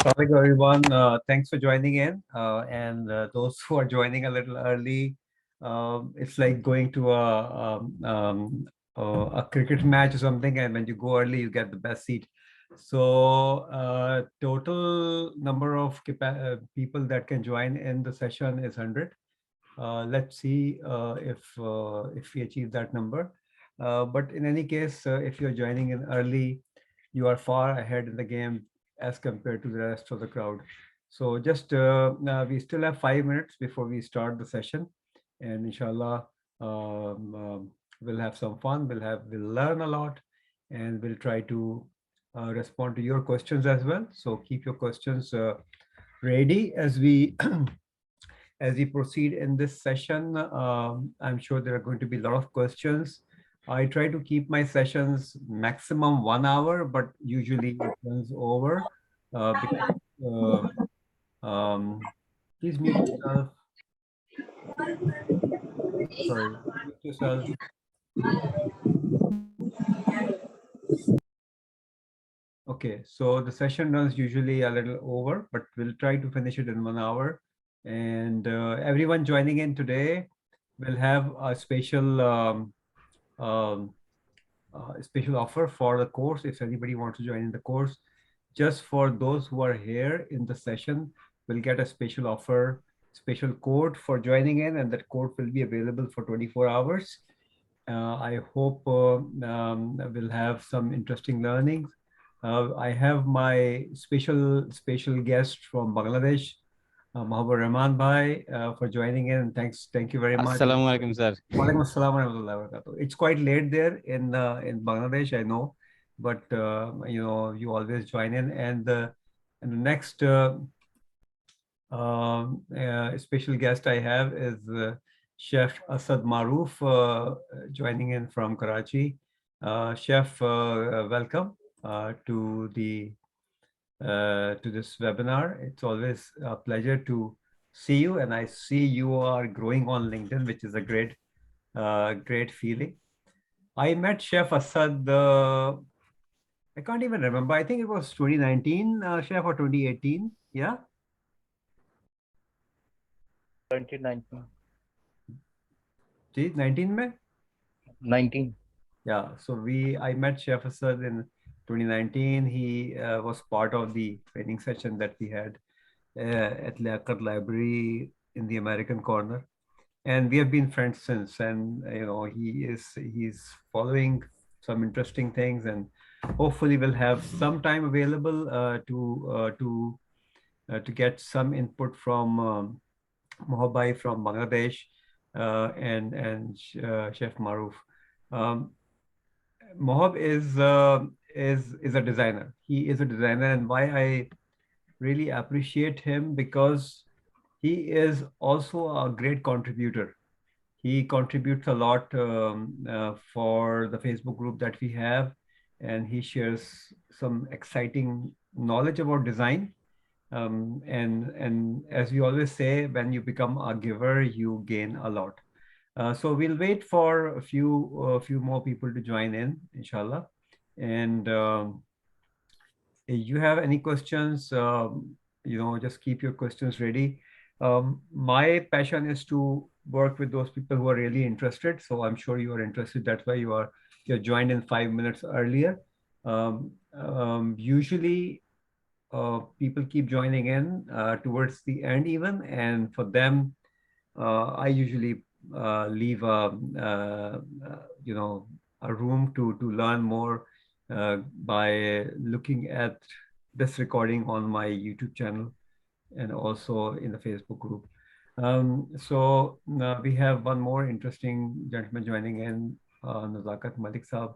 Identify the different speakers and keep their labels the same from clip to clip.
Speaker 1: Assalamualaikum everyone. Thanks for joining in. Those who are joining a little early, it's like going to a cricket match or something, and when you go early, you get the best seat. So, total number of people that can join in the session is 100. Let's see if we achieve that number. But in any case, if you're joining in early, you are far ahead in the game as compared to the rest of the crowd. So just we still have 5 minutes before we start the session, and inshallah, we'll have some fun. We'll learn a lot, and we'll try to respond to your questions as well. So keep your questions ready as we as we proceed in this session. I'm sure there are going to be a lot of questions. I try to keep my sessions maximum 1 hour, but usually it runs over. Because, please mute yourself. Sorry, mute yourself. Okay, so the session runs usually a little over, but we'll try to finish it in 1 hour. And everyone joining in today will have a um, special offer for the course. If anybody wants to join in the course, just for those who are here in the session, will get a special offer, special code for joining in, and that code will be available for 24 hours. I hope we'll have some interesting learnings. I have my special guest from Bangladesh, Mahabur Rahman Bhai, for joining in. Thank you very much.
Speaker 2: Assalamu alaikum, sir.
Speaker 1: Walaikum assalam wa rahmatullahi wa barakatuh. It's quite late there in Bangladesh, I know, but you always join in. And the next special guest I have is Chef Asad Maroof, joining in from Karachi. Chef, welcome to this webinar. It's always a pleasure to see you, and I see you are growing on LinkedIn, which is a great feeling. I met Chef Asad, I can't even remember. I think it was 2019, Chef, or 2018. Yeah.
Speaker 3: 2019.
Speaker 1: 19 May?
Speaker 3: 19.
Speaker 1: Yeah. So I met Chef Asad in 2019. He was part of the training session that we had at Liaquat Library in the American Corner. And we have been friends since. And he's following some interesting things, and hopefully we'll have some time available to get some input from Mohabbai from Bangladesh and Chef Maroof. Mohab is a designer. He is a designer, and why I really appreciate him, because he is also a great contributor. He contributes a lot for the Facebook group that we have, and he shares some exciting knowledge about design. And as we always say, when you become a giver, you gain a lot. So we'll wait for a few more people to join in, inshallah. And if you have any questions, just keep your questions ready. My passion is to work with those people who are really interested. So I'm sure you are interested. That's why you're joined in 5 minutes earlier. Usually, people keep joining in towards the end even, and for them, I usually leave a room to learn more by looking at this recording on my YouTube channel and also in the Facebook group. So we have one more interesting gentleman joining in, Nazakat Malik Saab,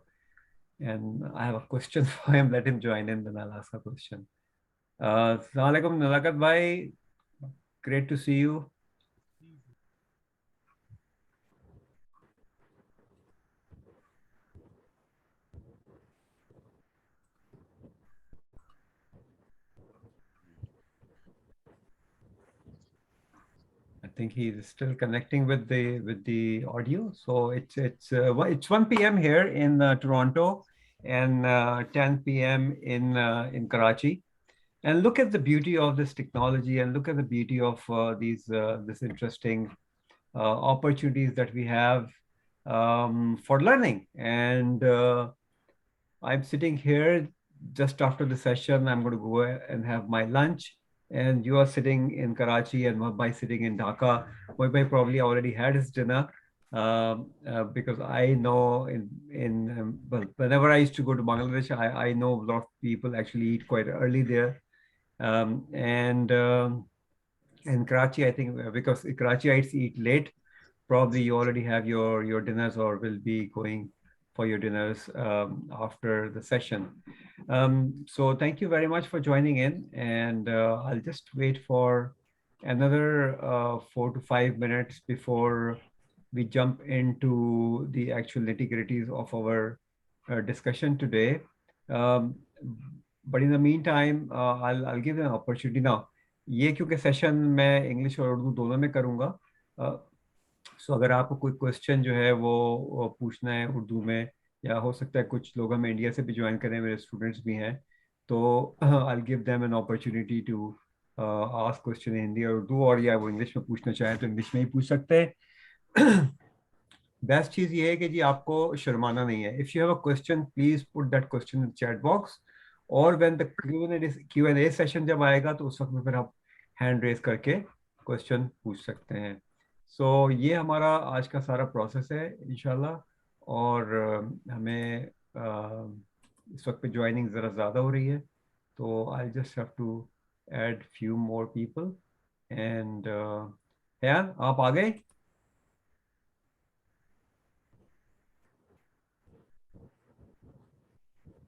Speaker 1: and I have a question for him. Let him join in, then I'll ask a question. Assalamu alaikum, Nazakat bhai. Great to see you. I think he's still connecting with the audio. So it's 1 p.m. here in Toronto and 10 p.m. in Karachi. And look at the beauty of this technology, and look at the beauty of this interesting opportunities that we have for learning. And I'm sitting here just after the session. I'm going to go and have my lunch. And you are sitting in Karachi, and Mohbbai sitting in Dhaka. Mohbbai probably already had his dinner, because I know well, whenever I used to go to Bangladesh, I know a lot of people actually eat quite early there. And Karachi, I think, because Karachiites eat late, probably you already have your dinners or will be going for your dinners after the session. So thank you very much for joining in, and I'll just wait for another 4 to 5 minutes before we jump into the actual nitty-gritties of our discussion today. But in the meantime, I'll give an opportunity now. ये क्योंकि session मैं English और उर्दू दोनों में करूँगा, सो अगर आपको कोई क्वेश्चन जो है वो पूछना है उर्दू में, या हो सकता है कुछ लोग हमें इंडिया से भी ज्वाइन करें, मेरे स्टूडेंट्स भी हैं, तो I give them an opportunity to ask question in Hindi और उर्दू, और या वो इंग्लिश में पूछना चाहें तो इंग्लिश में ही पूछ सकते हैं। बेस्ट चीज़ ये है कि जी आपको शर्माना नहीं है. If you have a question, please put that question in chat box, और व्हेन द Q&A सेशन जब आएगा तो उस वक्त में फिर आप हैंड रेज करके क्वेश्चन पूछ सकते हैं. सो ये हमारा आज का सारा प्रोसेस है इंशाल्लाह. और हमें इस वक्त पे ज्वाइनिंग ज़रा ज़्यादा हो रही है, तो I just have to add few more people. And यार आप आ गए?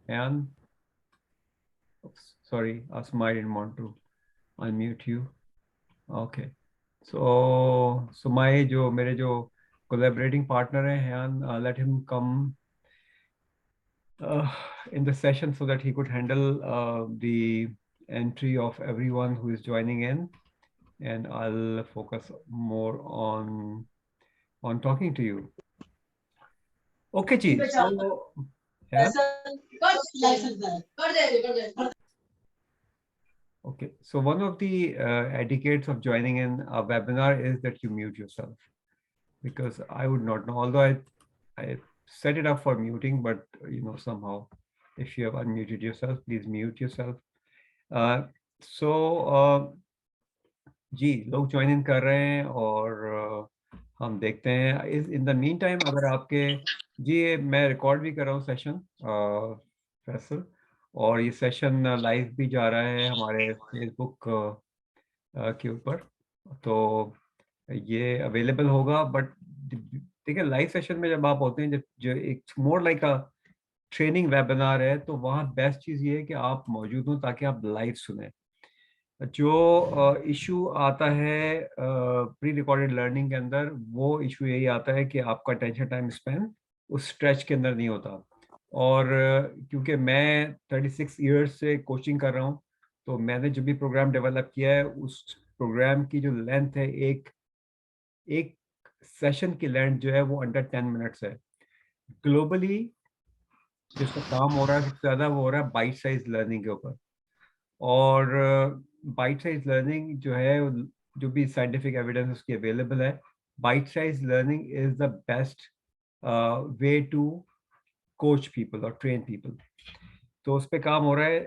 Speaker 1: And sorry, Asma, I didn't want to unmute you. Okay. So मेरे जो collaborating partner है Hyan, let him come in the session so that he could handle the entry of everyone who is joining in, and I'll focus more on talking to you. Okay, Ji. So, Hyan? Okay, so one of the etiquettes of joining in a webinar is that you mute yourself, because I would not know, although I set it up for muting, but somehow if you have unmuted yourself, please mute yourself. जी लोग join in कर रहे हैं और हम देखते हैं. In the mean time अगर आपके जी मैं रिकॉर्ड भी कर रहा हूँ सेशन फैसल, और ये सेशन लाइव भी जा रहा है हमारे फेसबुक के ऊपर, तो ये अवेलेबल होगा. बट देखिए लाइव सेशन में जब आप होते हैं, जब जो एक more like a training webinar है, तो वहाँ बेस्ट चीज़ ये है कि आप मौजूद हो ताकि आप लाइव सुने. जो इशू आता है प्री रिकॉर्डेड लर्निंग के अंदर, वो इशू यही आता है कि आपका अटेंशन टाइम स्पैन उस स्ट्रेच के अंदर नहीं होता. और क्योंकि मैं 36 इयर्स से कोचिंग कर रहा हूँ, तो मैंने जो भी प्रोग्राम डेवलप किया है उस प्रोग्राम की जो लेंथ है, एक सेशन की लेंथ जो है वो अंडर 10 मिनट्स है. ग्लोबली जिसका काम हो रहा है सबसे ज़्यादा वो हो रहा है बाइट साइज लर्निंग के ऊपर. और बाइट साइज लर्निंग जो है, जो भी साइंटिफिक एविडेंस उसकी अवेलेबल है, bite size learning is the best way to coach people और ट्रेन पीपल. तो उस पर काम हो रहा है.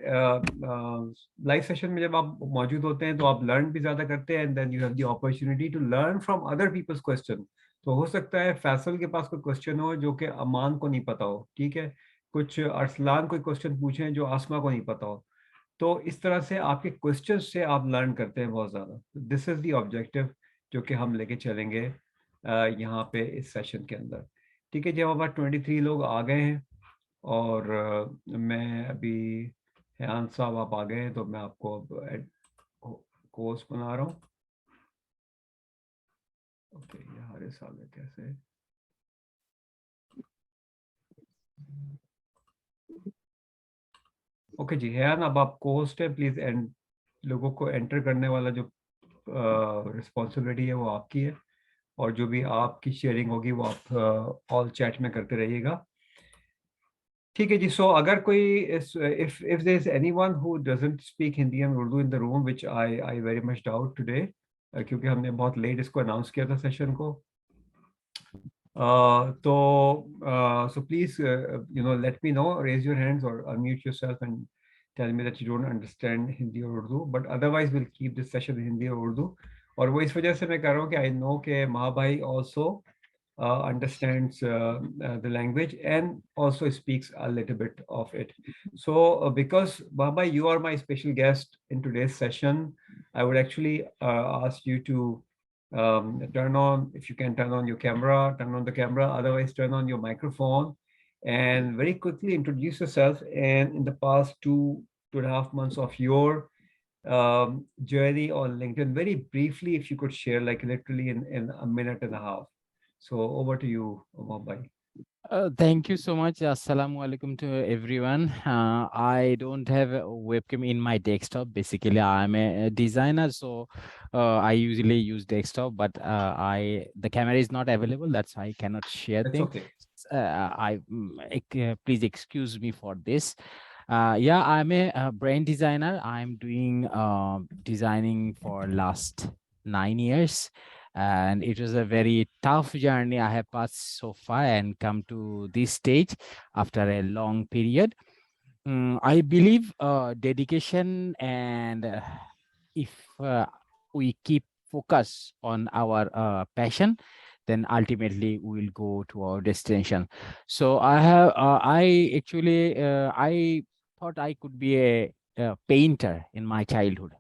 Speaker 1: लाइव सेशन में जब आप मौजूद होते हैं तो आप लर्न भी ज़्यादा करते हैं, and then you have the opportunity to learn from other people's question. तो हो सकता है फैसल के पास कोई क्वेश्चन हो जो कि अमान को नहीं पता हो, ठीक है, कुछ अरसलान कोई क्वेश्चन पूछें जो आसमा को नहीं पता हो. तो इस तरह से आपके क्वेश्चन से आप लर्न करते हैं बहुत ज़्यादा. दिस इज़ द ऑब्जेक्टिव जो कि हम लेके चलेंगे यहाँ पे इस सेशन के अंदर. ठीक है, जब हमारे 23 लोग आ गए हैं, और मैं अभी हयान साहब आप आ गए हैं, तो मैं आपको अब कोर्स बना रहा हूँ. ओके, ये हमारे साल में कैसे ओके जी हयान, अब आप होस्ट है, प्लीज लोगों को एंटर करने वाला जो रिस्पॉन्सिबिलिटी है वो आपकी है, और जो भी आपकी शेयरिंग होगी वो आप ऑल चैट में करते रहिएगा. ठीक है जी. So अगर कोई if there is anyone who doesn't speak Hindi and Urdu in the room, which I very much doubt today, क्योंकि हमने बहुत late इसको announce किया था session को. So please let me know, raise your hands or unmute yourself and tell me that you don't understand Hindi or Urdu. But otherwise we'll keep this session in Hindi or Urdu. और वो इस वजह से मैं कर रहा हूँ कि I know कि महाभाई also understands the language and also speaks a little bit of it. So because Baba, you are my special guest in today's session, I would actually ask you to turn on, if you can turn on your camera, turn on the camera, otherwise turn on your microphone and very quickly introduce yourself. And in the past 2.5 months of your journey on LinkedIn, very briefly, if you could share, like literally in a minute and a half. So over to you, Mumbai.
Speaker 2: Thank you so much. Assalamu alaikum to everyone. I don't have a webcam in my desktop. Basically, I'm a designer, so I usually use desktop, but the camera is not available. That's why I cannot share
Speaker 1: That's
Speaker 2: things.
Speaker 1: okay.
Speaker 2: Please excuse me for this. Yeah, I'm a brand designer. I'm doing designing for last 9 years. And it was a very tough journey I have passed so far and come to this stage after a long period. I believe dedication and if we keep focus on our passion, then ultimately we will go to our destination. So I thought I could be a painter in my childhood,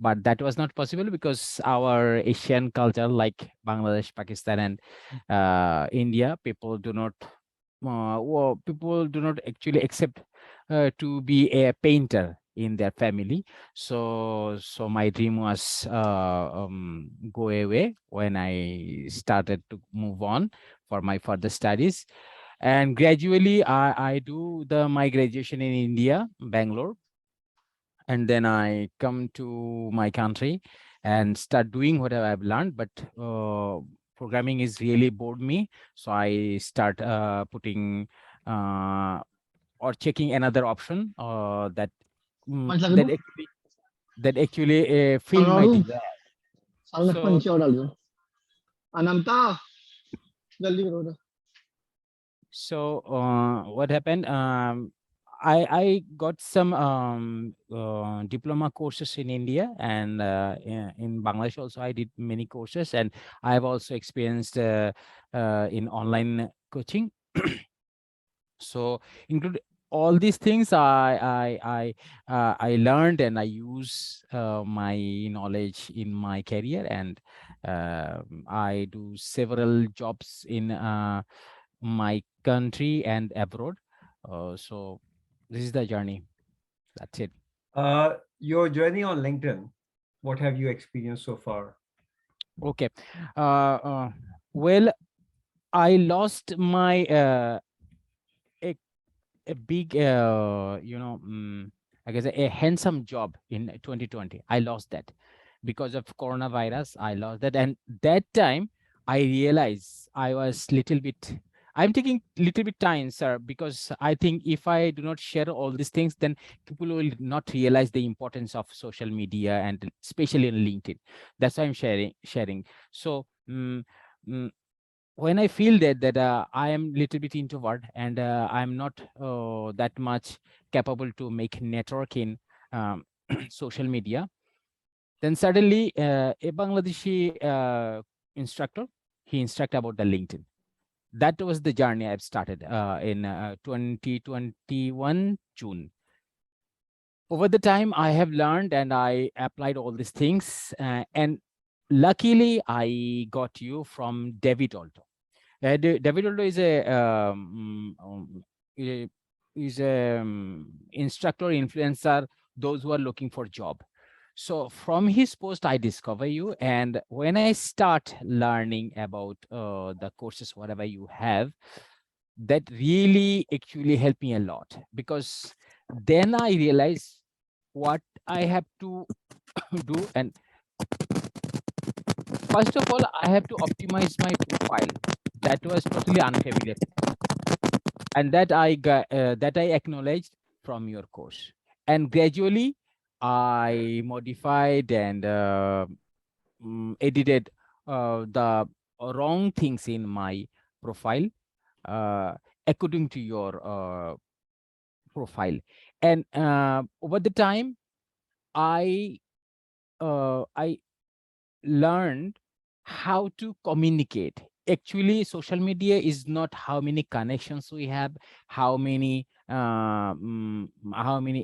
Speaker 2: but that was not possible because our Asian culture, like Bangladesh, Pakistan, and India, people do not actually accept to be a painter in their family. So my dream was go away when I started to move on for my further studies. And gradually I do my graduation in India, Bangalore, and then I come to my country and start doing whatever I've learned. But programming is really bored me, so I start putting or checking another option that
Speaker 4: Masih lagi
Speaker 2: that
Speaker 4: tuh?
Speaker 2: actually feel
Speaker 4: Salah
Speaker 2: my
Speaker 4: lu,
Speaker 2: desire.
Speaker 4: salah
Speaker 2: So
Speaker 4: punci orang lu. Anam ta, jaldi karo udah.
Speaker 2: What happened? I got some diploma courses in India, and in Bangladesh also I did many courses, and I have also experienced in online coaching. So include all these things I learned, and I use my knowledge in my career, and I do several jobs in my country and abroad. So this is the journey. That's it.
Speaker 1: Your journey on LinkedIn, what have you experienced so far?
Speaker 2: Okay. Well, I lost my a big I guess a handsome job in 2020. I lost that because of coronavirus. I lost that, and that time I realized I was little bit. I'm taking little bit time, sir, because I think if I do not share all these things, then people will not realize the importance of social media, and especially on LinkedIn. That's why I'm sharing. So when I feel that I am little bit introvert, and I'm not that much capable to make network in social media, then suddenly a Bangladeshi instructor, he instructed about the LinkedIn. That was the journey I've started in 2021 June. Over the time, I have learned and I applied all these things, and luckily I got you from David Alto. David Oldo is a instructor, influencer, those who are looking for job. So from his post, I discover you, and when I start learning about the courses, whatever you have, that really actually helped me a lot, because then I realize what I have to do. And first of all, I have to optimize my profile. That was totally unfamiliar. and that I acknowledged from your course. And gradually, I modified and edited the wrong things in my profile according to your profile. And over the time, I learned how to communicate. Actually, social media is not how many connections we have, how many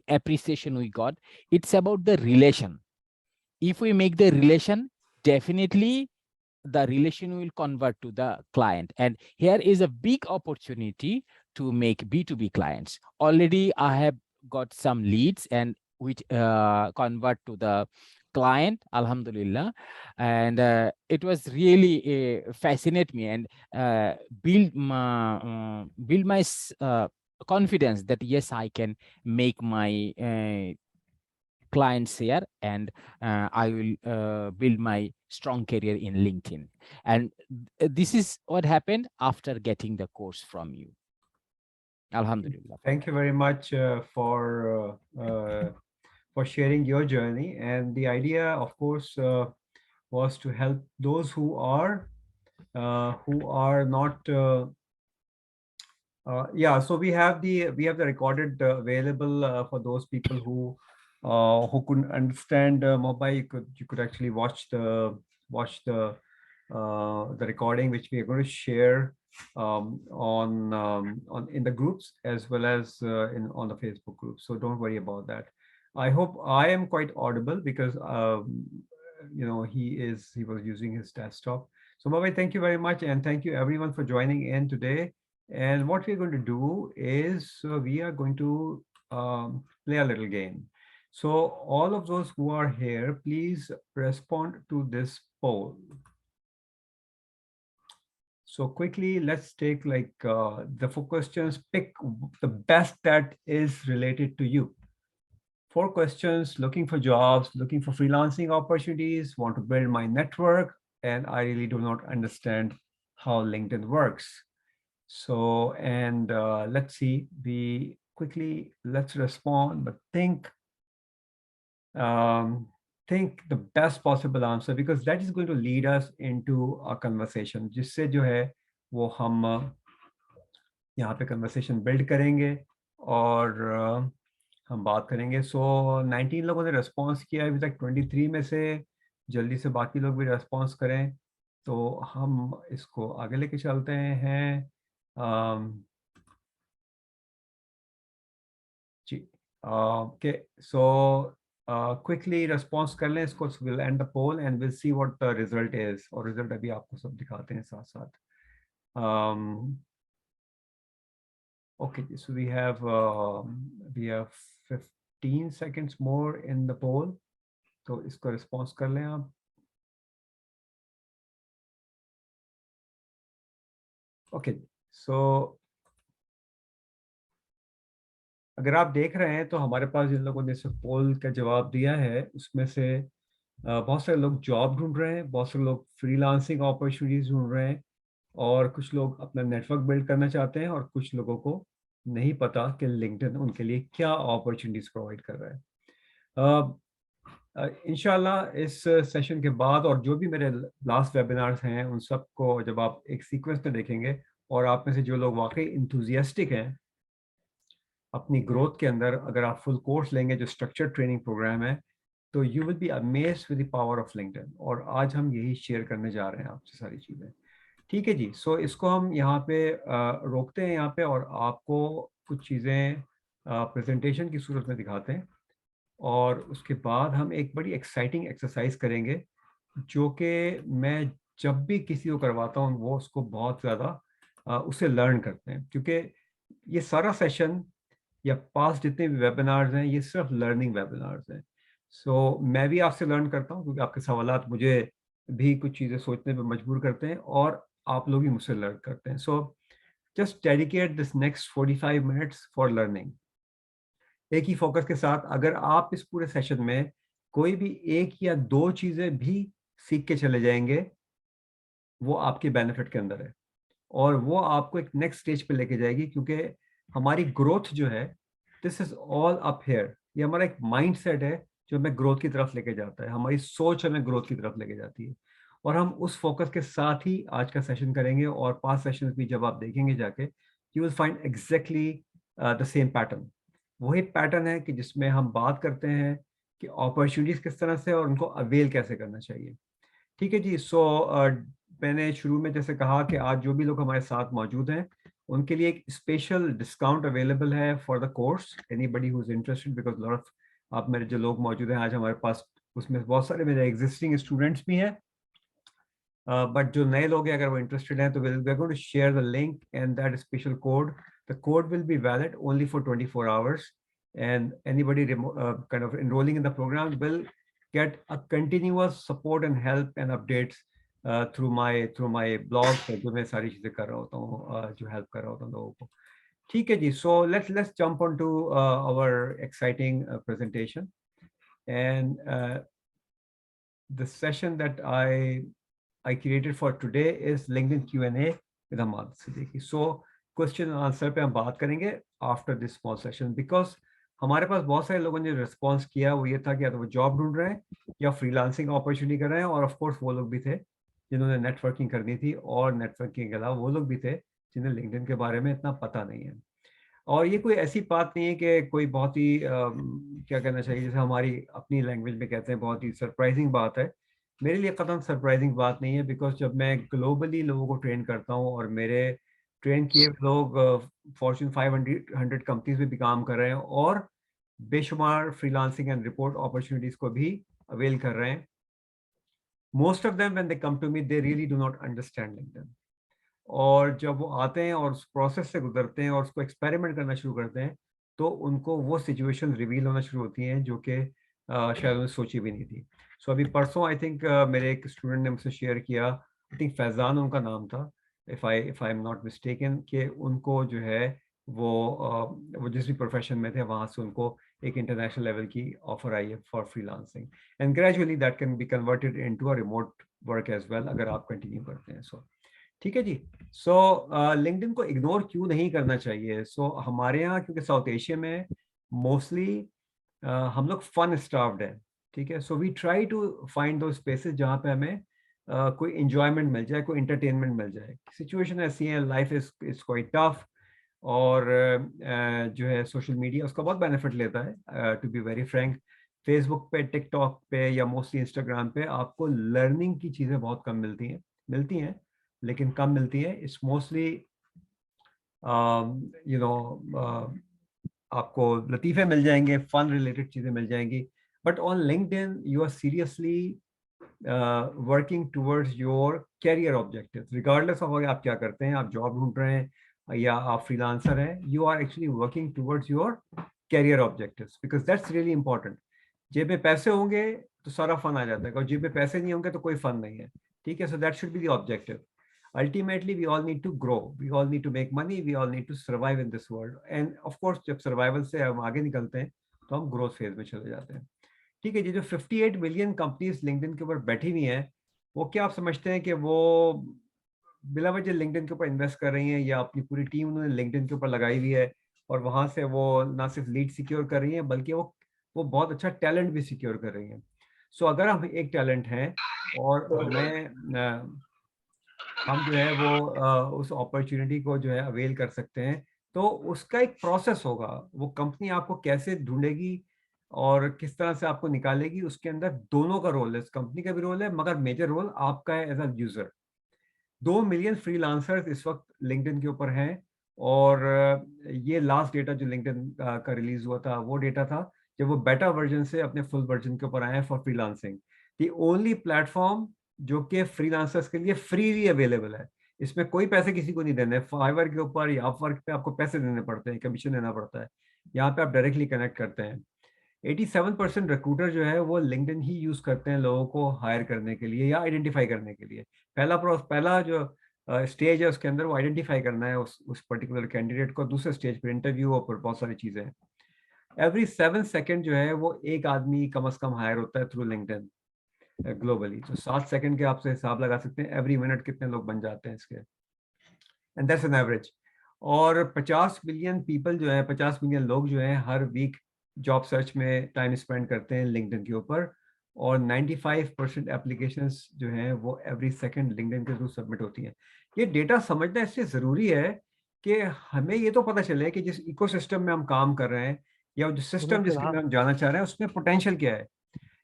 Speaker 2: appreciation we got. It's about the relation. If we make the relation, definitely the relation will convert to the client. And here is a big opportunity to make B2B clients. Already I have got some leads and which convert to the client, alhamdulillah. And it was really fascinate me and build my confidence that yes, I can make my clients here, and I will build my strong career in LinkedIn. And this is what happened after getting the course from you. Alhamdulillah.
Speaker 1: Thank you very much for sharing your journey. And the idea, of course, was to help those who are not. Yeah, so we have the recorded available for those people who couldn't understand mobile. You could actually watch the recording, which we are going to share on in the groups as well as on the Facebook group. So don't worry about that. I hope I am quite audible because he was using his desktop. So Mobile, thank you very much, and thank you everyone for joining in today. And what we're going to do is we are going to play a little game. So all of those who are here, please respond to this poll. So quickly, let's take like the 4 questions. Pick the best that is related to you. 4 questions: looking for jobs, looking for freelancing opportunities, want to build my network, and I really do not understand how LinkedIn works. So, and let's see, let's respond, but think the best possible answer, because that is going to lead us into a conversation, जिससे जो है वो हम यहाँ पे conversation build करेंगे और हम बात करेंगे. So 19 लोगों ने response किया अभी तक. 23 में से जल्दी से बाकी लोग भी response करें तो हम इसको आगे लेके चलते हैं. जी, okay, so quickly response कर लें इसको. We'll end the poll and we'll see what the result is. और result अभी आपको सब दिखाते हैं साथ साथ. Okay, so we have 15 seconds more in the poll. तो इसको response कर लें आप. Okay, so अगर आप देख रहे हैं तो हमारे पास जिन लोगों ने पोल का जवाब दिया है उसमें से बहुत सारे लोग जॉब ढूंढ रहे हैं, बहुत सारे लोग फ्रीलांसिंग अपॉर्चुनिटीज ढूंढ रहे हैं, और कुछ लोग अपना नेटवर्क बिल्ड करना चाहते हैं, और कुछ लोगों को नहीं पता कि लिंक्डइन उनके लिए क्या अपॉर्चुनिटीज प्रोवाइड कर रहा है. इंशाल्लाह इस सेशन के बाद और जो भी मेरे लास्ट वेबिनार्स हैं उन सबको जब आप एक सीक्वेंस में देखेंगे, और आप में से जो लोग वाकई इंथुजियास्टिक हैं अपनी ग्रोथ के अंदर, अगर आप फुल कोर्स लेंगे जो स्ट्रक्चर्ड ट्रेनिंग प्रोग्राम है, तो you will be amazed with the power of LinkedIn. और आज हम यही शेयर करने जा रहे हैं आपसे सारी चीज़ें. ठीक है जी. सो इसको हम यहाँ पे रोकते हैं यहाँ पे, और आपको कुछ चीज़ें प्रेजेंटेशन की सूरत में दिखाते हैं, और उसके बाद हम एक बड़ी एक्साइटिंग एक्सरसाइज करेंगे जो कि मैं जब भी किसी को करवाता हूँ वो उसको बहुत ज़्यादा उससे लर्न करते हैं, क्योंकि ये सारा सेशन या पास जितने भी वेबिनार्स हैं ये सिर्फ लर्निंग वेबिनार्स हैं. सो मैं भी आपसे लर्न करता हूँ, क्योंकि आपके सवालात मुझे भी कुछ चीज़ें सोचने पे मजबूर करते हैं, और आप लोग भी मुझसे लर्न करते हैं. So just dedicate this next 45 minutes for learning. एक ही फोकस के साथ अगर आप इस पूरे सेशन में कोई भी 1 या 2 चीज़ें भी सीख के चले जाएंगे, वो आपके बेनिफिट के अंदर है, और वो आपको एक नेक्स्ट स्टेज पे लेके जाएगी, क्योंकि हमारी ग्रोथ जो है, this is all up here. ये हमारा एक माइंड सेट है जो हमें ग्रोथ की तरफ लेके जाता है, हमारी सोच हमें ग्रोथ की तरफ लेके जाती है। और हम उस फोकस के साथ ही आज का सेशन करेंगे, और 5 सेशन भी जब आप देखेंगे जाके, you will find exactly the same pattern. वही पैटर्न है कि जिसमें हम बात करते हैं कि अपॉर्चुनिटीज किस तरह से और उनको अवेल कैसे करना चाहिए। ठीक है जी। सो मैंने शुरू में जैसे कहा कि आज जो भी लोग हमारे साथ मौजूद हैं उनके लिए एक स्पेशल डिस्काउंट अवेलेबल है for the course, anybody who is interested, because lot of आप मेरे जो लोग मौजूद हैं आज हमारे पास, उसमें बहुत सारे मेरे एग्जिस्टिंग स्टूडेंट्स भी हैं, बट जो नए लोग हैं अगर वो इंटरेस्टेड हैं तो we are going to share the link and that special code. The code will be valid only for 24 hours, and anybody kind of enrolling in the program will get a continuous support and help and updates through my blog, जो मैं सारी चीजें कर रहा होता हूँ, जो help कर रहा होता हूँ लोगों को। ठीक है जी। सो let's jump on to our exciting presentation, and the session that I created for today is LinkedIn Q&A with Ahmad Siddiqui. So question answer पे हम बात करेंगे after this small session, because हमारे पास बहुत सारे लोगों ने रिस्पॉन्स किया, वो ये था कि या तो वो जॉब ढूंढ रहे हैं या फ्रीलांसिंग अपॉर्चुनिटी कर रहे हैं, और ऑफ कोर्स वो लोग भी थे जिन्होंने नेटवर्किंग करनी थी, और नेटवर्किंग के अलावा वो लोग भी थे जिन्हें लिंक्डइन के बारे में इतना पता नहीं है। और ये कोई ऐसी बात नहीं है कि कोई बहुत ही क्या कहना चाहिए, जैसे हमारी अपनी लैंग्वेज में कहते हैं बहुत ही सरप्राइजिंग बात है। मेरे लिए कदम सरप्राइजिंग बात नहीं है, बिकॉज जब मैं ग्लोबली लोगों को ट्रेन करता हूँ और मेरे ट्रेन किए लोग फॉर्च्यून 500 कंपनीज में भी काम कर रहे हैं और बेशुमार फ्रीलांसिंग एंड रिपोर्ट अपॉर्चुनिटीज को भी अवेल कर रहे हैं, most of them when they come to me they really do not understand LinkedIn. और जब वो आते हैं और उस प्रोसेस से गुजरते हैं और उसको एक्सपेरिमेंट करना शुरू करते हैं, तो उनको वो सिचुएशन रिवील होना शुरू होती हैं जो कि शायद उन्होंने सोची भी नहीं थी। सो अभी परसों आई थिंक मेरे एक स्टूडेंट ने मुझसे शेयर किया, आई थिंक फैजान उनका नाम था, if I am not mistaken, कि उनको जो है वो जिस भी प्रोफेशन में थे वहाँ से उनको एक इंटरनेशनल लेवल की ऑफर आई है for freelancing, and gradually that can be converted into a remote work as well अगर आप कंटिन्यू करते हैं। सो ठीक है जी। सो लिंक्डइन को इग्नोर क्यों नहीं करना चाहिए? सो हमारे यहाँ क्योंकि साउथ एशिया में मोस्टली हम लोग फन स्टार्व्ड है, ठीक है। So we try to find दो स्पेसेस जहाँ पे हमें कोई इंजॉयमेंट मिल जाए, कोई इंटरटेनमेंट मिल जाए। सिचुएशन ऐसी है, लाइफ इज क्वाइट टफ, और जो है सोशल मीडिया उसका बहुत बेनिफिट लेता है। To be very frank, Facebook पे, टिकटॉक पे या मोस्टली इंस्टाग्राम पे आपको लर्निंग की चीज़ें बहुत कम मिलती हैं लेकिन कम मिलती है। इट्स मोस्टली यू नो आपको लतीफ़े मिल जाएंगे, फन रिलेटेड चीज़ें मिल जाएंगी, but on LinkedIn you are seriously working towards your career objectives, regardless of आप क्या करते हैं, आप जॉब ढूंढ रहे हैं या आप फ्रीलांसर हैं, you are actually working towards your career objectives, because that's really important. जेब में पैसे होंगे तो सारा फन आ जाता है, और जेब में पैसे नहीं होंगे तो कोई फन नहीं है, ठीक है। So that should be the objective. Ultimately we all need to grow, we all need to make money, we all need to survive in this world, and of course जब survival से हम आगे निकलते हैं तो हम growth phase में चले जाते हैं। ठीक है जी। जो 58 मिलियन कंपनीज लिंक्डइन के ऊपर बैठी हुई हैं, वो क्या आप समझते हैं कि वो बिला वजह लिंक्डइन के ऊपर इन्वेस्ट कर रही हैं, या अपनी पूरी टीम उन्होंने लिंक्डइन के ऊपर लगाई हुई है और वहां से वो ना सिर्फ लीड सिक्योर कर रही हैं बल्कि वो बहुत अच्छा टैलेंट भी सिक्योर कर रही हैं। सो अगर हम एक टैलेंट हैं और हम जो है वो उस अपॉर्चुनिटी को जो है अवेल कर सकते हैं, तो उसका एक प्रोसेस होगा। वो कंपनी आपको कैसे ढूंढेगी और किस तरह से आपको निकालेगी, उसके अंदर दोनों का रोल है, इस कंपनी का भी रोल है, मगर मेजर रोल आपका है as a user. 2 million freelancers इस वक्त लिंक्डइन के ऊपर हैं, और ये लास्ट डेटा जो लिंक्डइन का रिलीज हुआ था वो डेटा था जब वो बेटा वर्जन से अपने फुल वर्जन के ऊपर आए हैं for freelancing. The only platform जो कि फ्रीलांसर्स के लिए फ्रीली अवेलेबल है, इसमें कोई पैसे किसी को नहीं देने। फाइवर के ऊपर या अपवर्क पे आपको पैसे देने पड़ते हैं, कमीशन देना पड़ता है, यहाँ पे आप डायरेक्टली कनेक्ट करते हैं। 87% रिक्रूटर जो है वो लिंक्डइन ही यूज करते हैं लोगों को हायर करने के लिए या आइडेंटिफाई करने के लिए। पहला जो स्टेज है उसके अंदर वो आइडेंटिफाई करना है उस पर्टिकुलर कैंडिडेट को, दूसरे स्टेज पर इंटरव्यू और बहुत सारी चीजें। एवरी 7 सेकेंड जो है वो एक आदमी कम से कम हायर होता है थ्रू लिंक्डइन ग्लोबली। तो 7 सेकंड के आपसे हिसाब लगा सकते हैं एवरी मिनट कितने लोग बन जाते हैं इसके, एंड दैट्स एन एवरेज। और 50 मिलियन पीपल जो है, 50 मिलियन लोग जो हैं हर वीक जॉब सर्च में टाइम स्पेंड करते हैं लिंक्डइन के ऊपर, और 95% एप्लीकेशंस जो हैं वो एवरी सेकंड लिंक्डइन के थ्रू सबमिट होती हैं। ये डेटा समझना इसलिए ज़रूरी है कि हमें ये तो पता चले कि जिस इकोसिस्टम में हम काम कर रहे हैं या जो सिस्टम जिसके अंदर हम जाना चाह रहे हैं उसमें पोटेंशियल क्या है।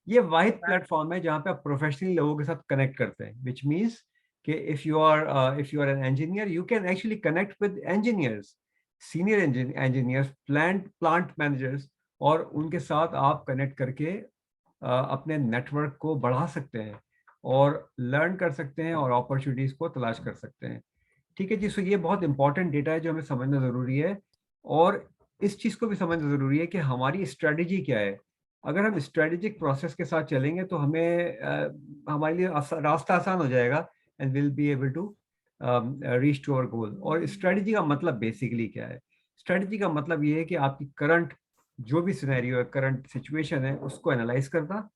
Speaker 1: ये वाहिद प्लेटफॉर्म है जहाँ पे आप प्रोफेशनली लोगों के साथ कनेक्ट करते हैं, विच मीन्स कि if you are an engineer you can actually connect with engineers, senior engineers, plant managers, और उनके साथ आप कनेक्ट करके अपने नेटवर्क को बढ़ा सकते हैं और लर्न कर सकते हैं और अपॉर्चुनिटीज को तलाश कर सकते हैं। ठीक है जी, सो ये बहुत इंपॉर्टेंट डेटा है जो हमें समझना ज़रूरी है, और इस चीज़ को भी समझना ज़रूरी है कि हमारी स्ट्रेटजी क्या है। अगर हम स्ट्रेटेजिक प्रोसेस के साथ चलेंगे तो हमें हमारे लिए रास्ता आसान हो जाएगा and will be able to reach to our goal. और स्ट्रेटजी का मतलब बेसिकली क्या है? स्ट्रेटजी का मतलब ये है कि आपकी करंट जो भी सिनेरियो है, करंट सिचुएशन है, उसको एनालाइज करना,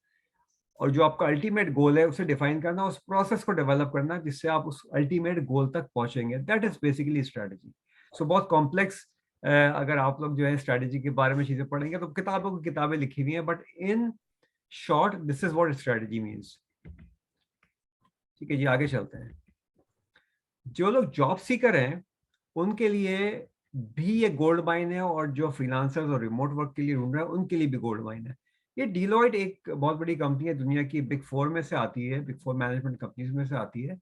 Speaker 1: और जो आपका अल्टीमेट गोल है उसे डिफाइन करना, उस प्रोसेस को डेवलप करना जिससे आप उस अल्टीमेट गोल तक पहुंचेंगे। That is basically strategy. So बहुत कॉम्प्लेक्स, अगर आप लोग जो है स्ट्रेटजी के बारे में चीजें पढ़ेंगे तो किताबों की किताबें लिखी हुई हैं, but in short this is what strategy means. ठीक है जी, आगे चलते हैं। जो लोग जॉब सीकर हैं उनके लिए भी ये गोल्ड माइन है, और जो फ्रीलांसर्स और रिमोट वर्क के लिए ढूंढ रहे हैं उनके लिए भी गोल्ड माइन है। ये डिलॉयट एक बहुत बड़ी कंपनी है, दुनिया की बिग फोर में से आती है, बिग फोर मैनेजमेंट कंपनीज में से आती है।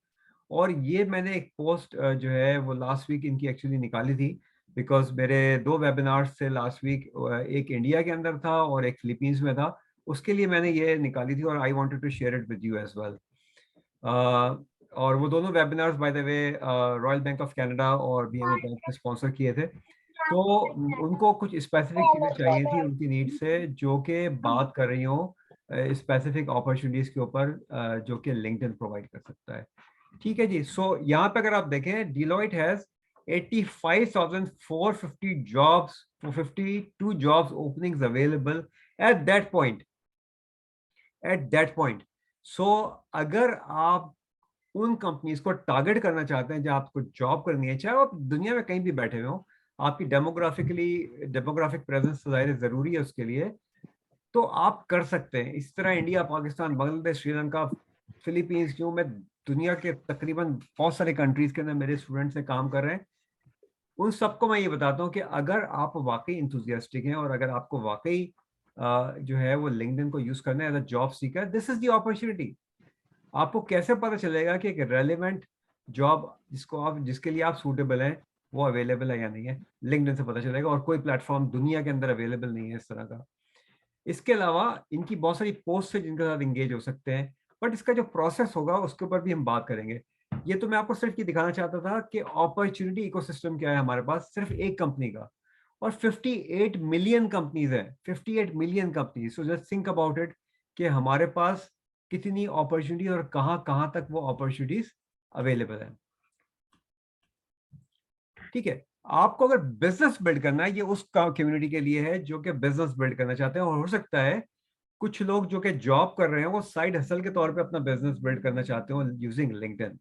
Speaker 1: और ये मैंने एक पोस्ट जो है वो लास्ट वीक इनकी एक्चुअली निकाली थी, बिकॉज मेरे 2 वेबिनार्स थे लास्ट वीक, एक इंडिया के अंदर था और एक फिलीपींस में था। उसके लिए मैंने ये निकाली थी और I wanted to share it with you as well. और वो दोनों webinars by the way Royal Bank of Canada और बीएमओ बैंक ने स्पॉन्सर किए थे। तो उनको कुछ स्पेसिफिक चीज़ें चाहिए थी उनकी नीड से, जो कि बात कर रही हूँ स्पेसिफिक अपॉर्चुनिटीज के ऊपर जो कि लिंक्डइन प्रोवाइड कर सकता है। ठीक है जी, सो यहाँ पे अगर आप देखें, Deloitte has 85,450 jobs, 52 jobs openings available at that point. सो अगर आप उन कंपनीज को टारगेट करना चाहते हैं जहां आपको जॉब करनी है, चाहे आप दुनिया में कहीं भी बैठे हुए हो, आपकी डेमोग्राफिक प्रेजेंस ज़ाहिर जरूरी है उसके लिए, तो आप कर सकते हैं। इस तरह इंडिया, पाकिस्तान, बांग्लादेश, श्रीलंका, फिलीपींस, क्यों मैं दुनिया के तकरीबन बहुत सारे कंट्रीज के अंदर मेरे स्टूडेंट्स से काम कर रहे हैं, उन सबको मैं ये बताता हूँ कि अगर आप वाकई इंथुजियास्टिक हैं और अगर आपको वाकई जो है वो लिंक्डइन को यूज करना है as a job seeker, this is the opportunity. आपको कैसे पता चलेगा कि एक रेलेवेंट जॉब जिसके लिए आप सूटेबल हैं वो अवेलेबल है या नहीं है? लिंक्डइन से पता चलेगा, और कोई प्लेटफॉर्म दुनिया के अंदर अवेलेबल नहीं है इस तरह का। इसके अलावा इनकी बहुत सारी पोस्ट है जिनके साथ एंगेज हो सकते हैं, बट इसका जो प्रोसेस होगा उसके ऊपर भी हम बात करेंगे। ये तो मैं आपको सिर्फ ये दिखाना चाहता था कि अपॉर्चुनिटी इकोसिस्टम क्या है हमारे पास, सिर्फ एक कंपनी का, और 58 मिलियन कंपनीज है, 58 million companies. So just think about it कि हमारे पास कितनी अपॉर्चुनिटी और कहाँ कहाँ तक वो अपॉर्चुनिटीज अवेलेबल है। ठीक है, आपको अगर बिजनेस बिल्ड करना है, ये उस कम्युनिटी के लिए है जो कि बिजनेस बिल्ड करना चाहते हैं, और हो सकता है कुछ लोग जो कि जॉब कर रहे हैं वो साइड हसल के तौर पे अपना बिजनेस बिल्ड करना चाहते हो यूजिंग लिंक्डइन,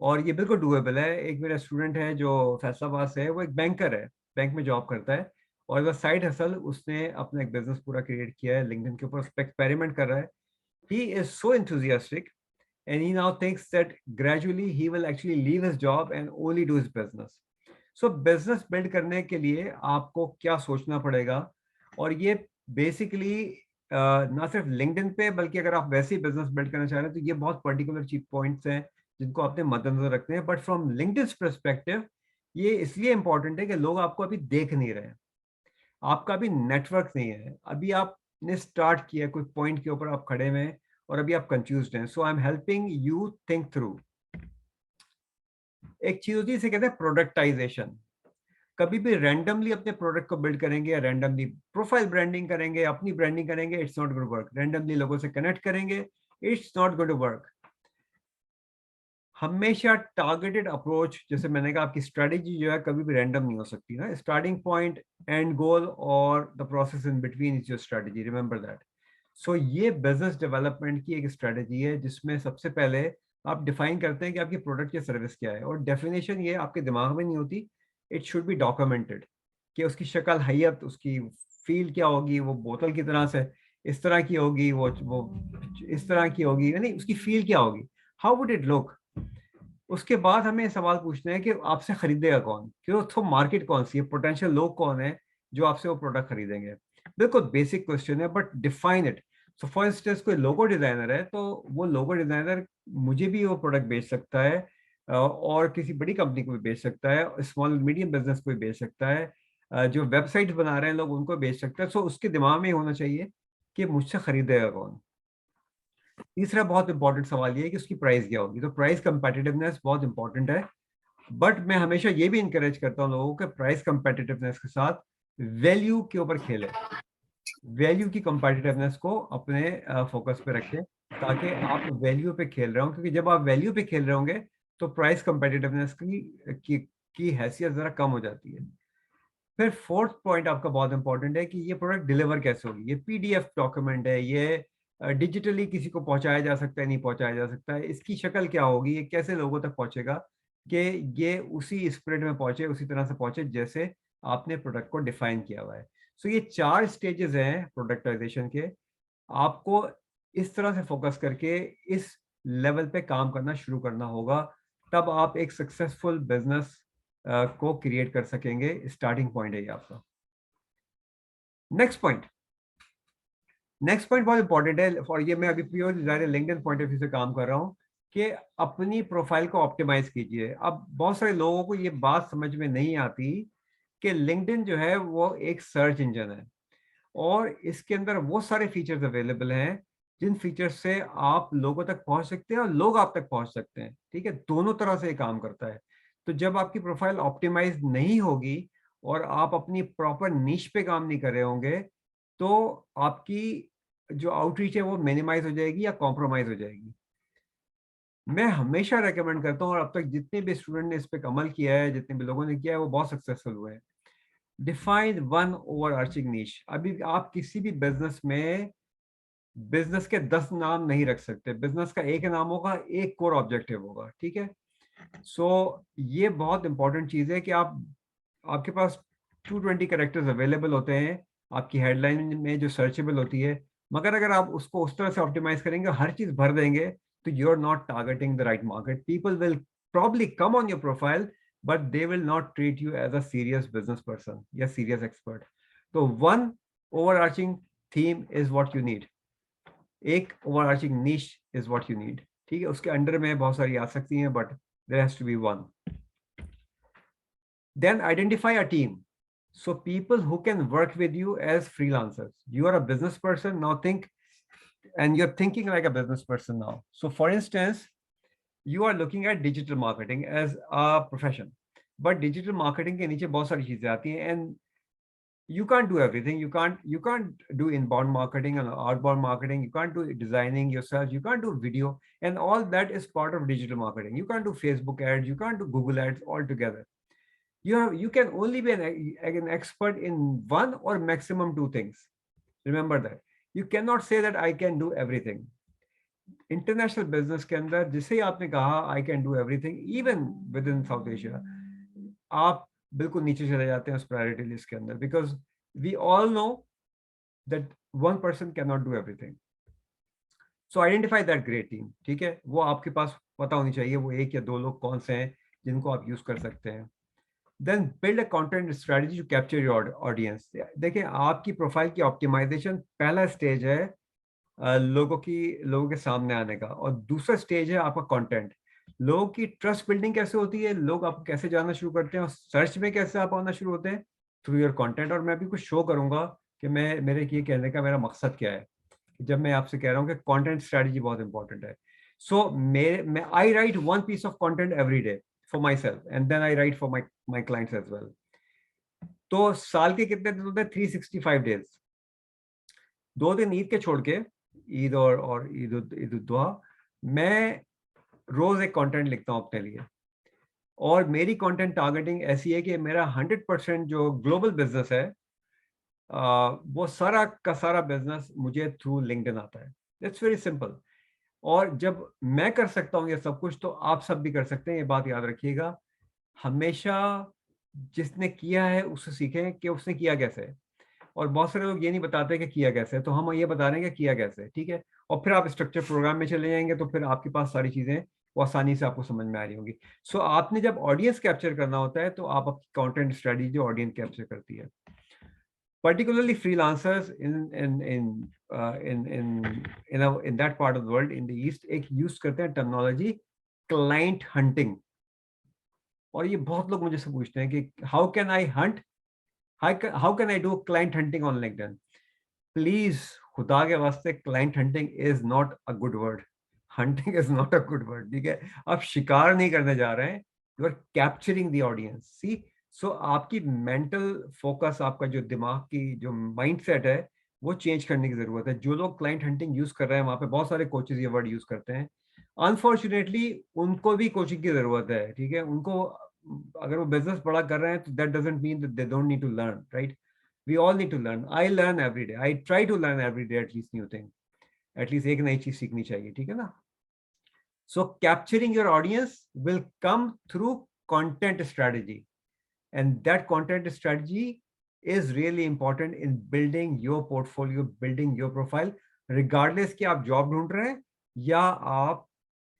Speaker 1: और ये बिल्कुल डूएबल है। एक मेरा स्टूडेंट है जो फैसलाबाद से है, वो एक बैंकर है, बैंक में जॉब करता है, और वह साइड हसल उसने अपना एक बिजनेस पूरा क्रिएट किया है लिंक्डइन के ऊपर, उस पर एक्सपेरिमेंट कर रहा है। He is so enthusiastic, and he now thinks that gradually he will actually leave his job and only do his business. So business build करने के लिए आपको क्या सोचना पड़ेगा, और ये बेसिकली ना सिर्फ लिंक्डइन पे, बल्कि अगर आप वैसे ही बिजनेस बिल्ड करना चाह रहे हैं तो ये बहुत पर्टिकुलर चीप पॉइंट्स हैं जिनको आपने मद्देनजर रखते हैं। बट फ्रॉम लिंक्डइन परस्पेक्टिव ये इसलिए इंपॉर्टेंट है कि लोग आपको अभी देख नहीं रहे हैं, आपका अभी नेटवर्क नहीं है, अभी आपने स्टार्ट किया कोई पॉइंट के ऊपर आप खड़े हुए हैं और अभी आप कंफ्यूज्ड हैं। So I am helping you think through. एक चीज होती है इसे कहते हैं प्रोडक्टाइजेशन। कभी भी रैंडमली अपने प्रोडक्ट को बिल्ड करेंगे या रैंडमली प्रोफाइल ब्रांडिंग करेंगे, अपनी ब्रांडिंग करेंगे, it's not going to work. Randomly लोगों से कनेक्ट करेंगे, it's not going to work. हमेशा टारगेटेड अप्रोच, जैसे मैंने कहा, आपकी स्ट्रेटेजी जो है कभी भी रैंडम नहीं हो सकती ना। स्टार्टिंग पॉइंट, एंड गोल और the process in between is your strategy, remember that. So ये बिजनेस डेवलपमेंट की एक स्ट्रेटेजी है जिसमें सबसे पहले आप डिफाइन करते हैं कि आपकी प्रोडक्ट या सर्विस क्या है, और डेफिनेशन ये आपके दिमाग में नहीं होती, इट शुड बी डॉक्यूमेंटेड कि उसकी शक्ल हैयत, उसकी फील क्या होगी, वो बोतल की तरह से इस तरह की होगी, वो इस तरह की होगी, यानी उसकी फील क्या होगी, हाउ वुड इट लुक। उसके बाद हमें सवाल पूछना है कि आपसे खरीदेगा कौन, क्यों, तो मार्केट कौन सी है, पोटेंशियल लोग कौन है जो आपसे वो प्रोडक्ट खरीदेंगे। बिल्कुल बेसिक क्वेश्चन है, but define it. So for instance कोई लोगो डिजाइनर है, तो वो लोगो डिजाइनर मुझे भी वो प्रोडक्ट बेच सकता है, और किसी बड़ी कंपनी को भी बेच सकता है, स्मॉल मीडियम बिजनेस को भी बेच सकता है, जो वेबसाइट बना रहे हैं लोग उनको बेच सकते हैं। सो उसके दिमाग में होना चाहिए कि मुझसे खरीदेगा कौन। तीसरा बहुत इंपॉर्टेंट सवाल ये है कि उसकी प्राइस क्या होगी। तो प्राइस कंपेटिटिवनेस बहुत इंपॉर्टेंट है, बट मैं हमेशा ये भी इंकरेज करता हूँ लोगों को प्राइस कंपेटिटिवनेस के साथ वैल्यू के ऊपर खेलें, वैल्यू की कंपेटिटिवनेस को अपने फोकस पे रखें, ताकि आप वैल्यू पे खेल रहे हो, क्योंकि जब आप वैल्यू पे खेल रहे होंगे तो प्राइस कंपेटिटिवनेस की हैसियत जरा कम हो जाती है। फिर फोर्थ पॉइंट आपका बहुत इंपॉर्टेंट है कि ये प्रोडक्ट डिलीवर कैसे होगी। ये पीडीएफ डॉक्यूमेंट है, ये डिजिटली किसी को पहुंचाया जा सकता है, नहीं पहुंचाया जा सकता है, इसकी शक्ल क्या होगी, ये कैसे लोगों तक पहुंचेगा कि ये उसी स्पिरिट में पहुंचे, उसी तरह से पहुंचे जैसे आपने प्रोडक्ट को डिफाइन किया हुआ है। सो ये 4 स्टेजेस हैं प्रोडक्टाइजेशन के। आपको इस तरह से फोकस करके इस लेवल पे काम करना शुरू करना होगा, तब आप एक सक्सेसफुल बिजनेस को क्रिएट कर सकेंगे। स्टार्टिंग पॉइंट है ये आपका। नेक्स्ट पॉइंट बहुत इंपॉर्टेंट है, और ये मैं अभी pure LinkedIn point of view से काम कर रहा हूँ कि अपनी प्रोफाइल को ऑप्टिमाइज कीजिए। अब बहुत सारे लोगों को ये बात समझ में नहीं आती कि लिंक्डइन जो है वो एक सर्च इंजन है, और इसके अंदर वो सारे फीचर्स अवेलेबल हैं जिन फीचर्स से आप लोगों तक पहुंच सकते हैं और लोग आप तक पहुंच सकते हैं। ठीक है, दोनों तरह से ये काम करता है। तो जब आपकी प्रोफाइल ऑप्टिमाइज नहीं होगी और आप अपनी प्रॉपर नीश पे काम नहीं कर रहे होंगे, तो आपकी जो आउटरीच है वो मिनिमाइज हो जाएगी या कॉम्प्रोमाइज हो जाएगी। मैं हमेशा रेकमेंड करता हूँ, और अब तक जितने भी स्टूडेंट ने इस पे अमल किया है, जितने भी लोगों ने किया है, वो बहुत सक्सेसफुल हुए हैं। डिफाइन वन ओवर आर्चिंग नीश। अभी आप किसी भी बिजनेस में बिजनेस के 10 नाम नहीं रख सकते, बिजनेस का एक नाम होगा, एक कोर ऑब्जेक्टिव होगा। ठीक है, सो ये बहुत इंपॉर्टेंट चीज है कि आपके पास 220 कैरेक्टर्स अवेलेबल होते हैं आपकी हेडलाइन में जो सर्चेबल होती है, मगर अगर आप उसको उस तरह से ऑप्टिमाइज करेंगे, हर चीज भर देंगे, तो you are not targeting the right market. People will probably come on your profile, but they will not treat you as a serious business person या serious expert. तो one overarching theme is what you need. एक overarching niche is what you need. ठीक है, उसके under में बहुत सारी आ सकती हैं, but there has to be one. Then identify a team. So people who can work with you as freelancers. You are a business person now, think, and you're thinking like a business person now. So for instance, you are looking at digital marketing as a profession, but digital marketing के नीचे बहुत सारी चीजें आती हैं, and you can't do everything. You can't do inbound marketing and outbound marketing. You can't do designing yourself. You can't do video, and all that is part of digital marketing. You can't do Facebook ads. You can't do Google ads altogether. You can only be an expert in one or maximum 2 things. Remember that. You cannot say that I can do everything. International business के अंदर जिसे ही आपने कहा I can do everything even with in south Asia, आप बिल्कुल नीचे चले जाते हैं उस प्रायोरिटी लिस्ट के अंदर, because we all know that one person can not do everything. So identify that great team. ठीक है, वो आपके पास पता होनी चाहिए वो 1 या 2 लोग कौन से हैं जिनको आप यूज कर सकते हैं। Then build a content strategy to capture your audience. देखिए, आपकी प्रोफाइल की ऑप्टिमाइजेशन पहला स्टेज है लोगों के सामने आने का, और दूसरा स्टेज है आपका कंटेंट। लोगों की ट्रस्ट बिल्डिंग कैसे होती है, लोग आपको कैसे जानना शुरू करते हैं, और सर्च में कैसे आप आना शुरू होते हैं, थ्रू योर कंटेंट। और मैं अभी कुछ शो करूंगा कि मेरे ये कहने का मेरा मकसद क्या है, जब मैं आपसे कह रहा हूँ कि कंटेंट स्ट्रेटजी बहुत इंपॉर्टेंट है। सो मैं आई right 1 piece of content every day for myself, and then I write for my clients as well. तो साल के कितने दिन होते हैं? 365 days। 2 दिन ईद के छोड़ के, ईद और ईद दुआ, मैं रोज एक कंटेंट लिखता हूँ अपने लिए, और मेरी कंटेंट टारगेटिंग ऐसी है कि मेरा 100% जो ग्लोबल बिजनेस है, वो सारा का सारा बिजनेस मुझे थ्रू लिंक्डइन आता है। It's very simple. और जब मैं कर सकता हूँ ये सब कुछ, तो आप सब भी कर सकते हैं। ये बात याद रखिएगा, हमेशा जिसने किया है उससे सीखें कि उसने किया कैसे है। और बहुत सारे लोग ये नहीं बताते कि किया कैसे है, तो हम ये बता रहे हैं कि किया कैसे है, ठीक है। और फिर आप स्ट्रक्चर प्रोग्राम में चले जाएंगे तो फिर आपके पास सारी चीजें वो आसानी से आपको समझ में आ रही होंगी। सो आपने जब ऑडियंस कैप्चर करना होता है तो आप आपकी कंटेंट स्ट्रेटजी ऑडियंस कैप्चर करती है। Particularly freelancers in that part of the world in the East एक यूज करते हैं टर्मिनोलॉजी क्लाइंट हंटिंग। और ये बहुत लोग मुझे से पूछते हैं कि how can I hunt, how can I do client hunting on LinkedIn. Please खुदा के वास्ते client hunting is not a good word, hunting is not a good word, ठीक है। आप शिकार नहीं करने जा रहे हैं, you are capturing the audience. See, so आपकी मेंटल फोकस, आपका जो दिमाग की जो माइंडसेट है वो चेंज करने की जरूरत है। जो लोग क्लाइंट हंटिंग यूज कर रहे हैं, वहां पे बहुत सारे कोचेस ये वर्ड यूज करते हैं, अनफॉर्चुनेटली उनको भी कोचिंग की जरूरत है, ठीक है। उनको अगर वो बिजनेस बड़ा कर रहे हैं तो that doesn't mean that they don't need to learn, right. We all need to learn. I learn every day. I try to learn every day at least new thing. At least एक नई चीज सीखनी चाहिए, ठीक है ना। So capturing your audience will come through content strategy, and that content strategy is really important in building your portfolio, building your profile, regardless कि आप जॉब ढूंढ रहे हैं या आप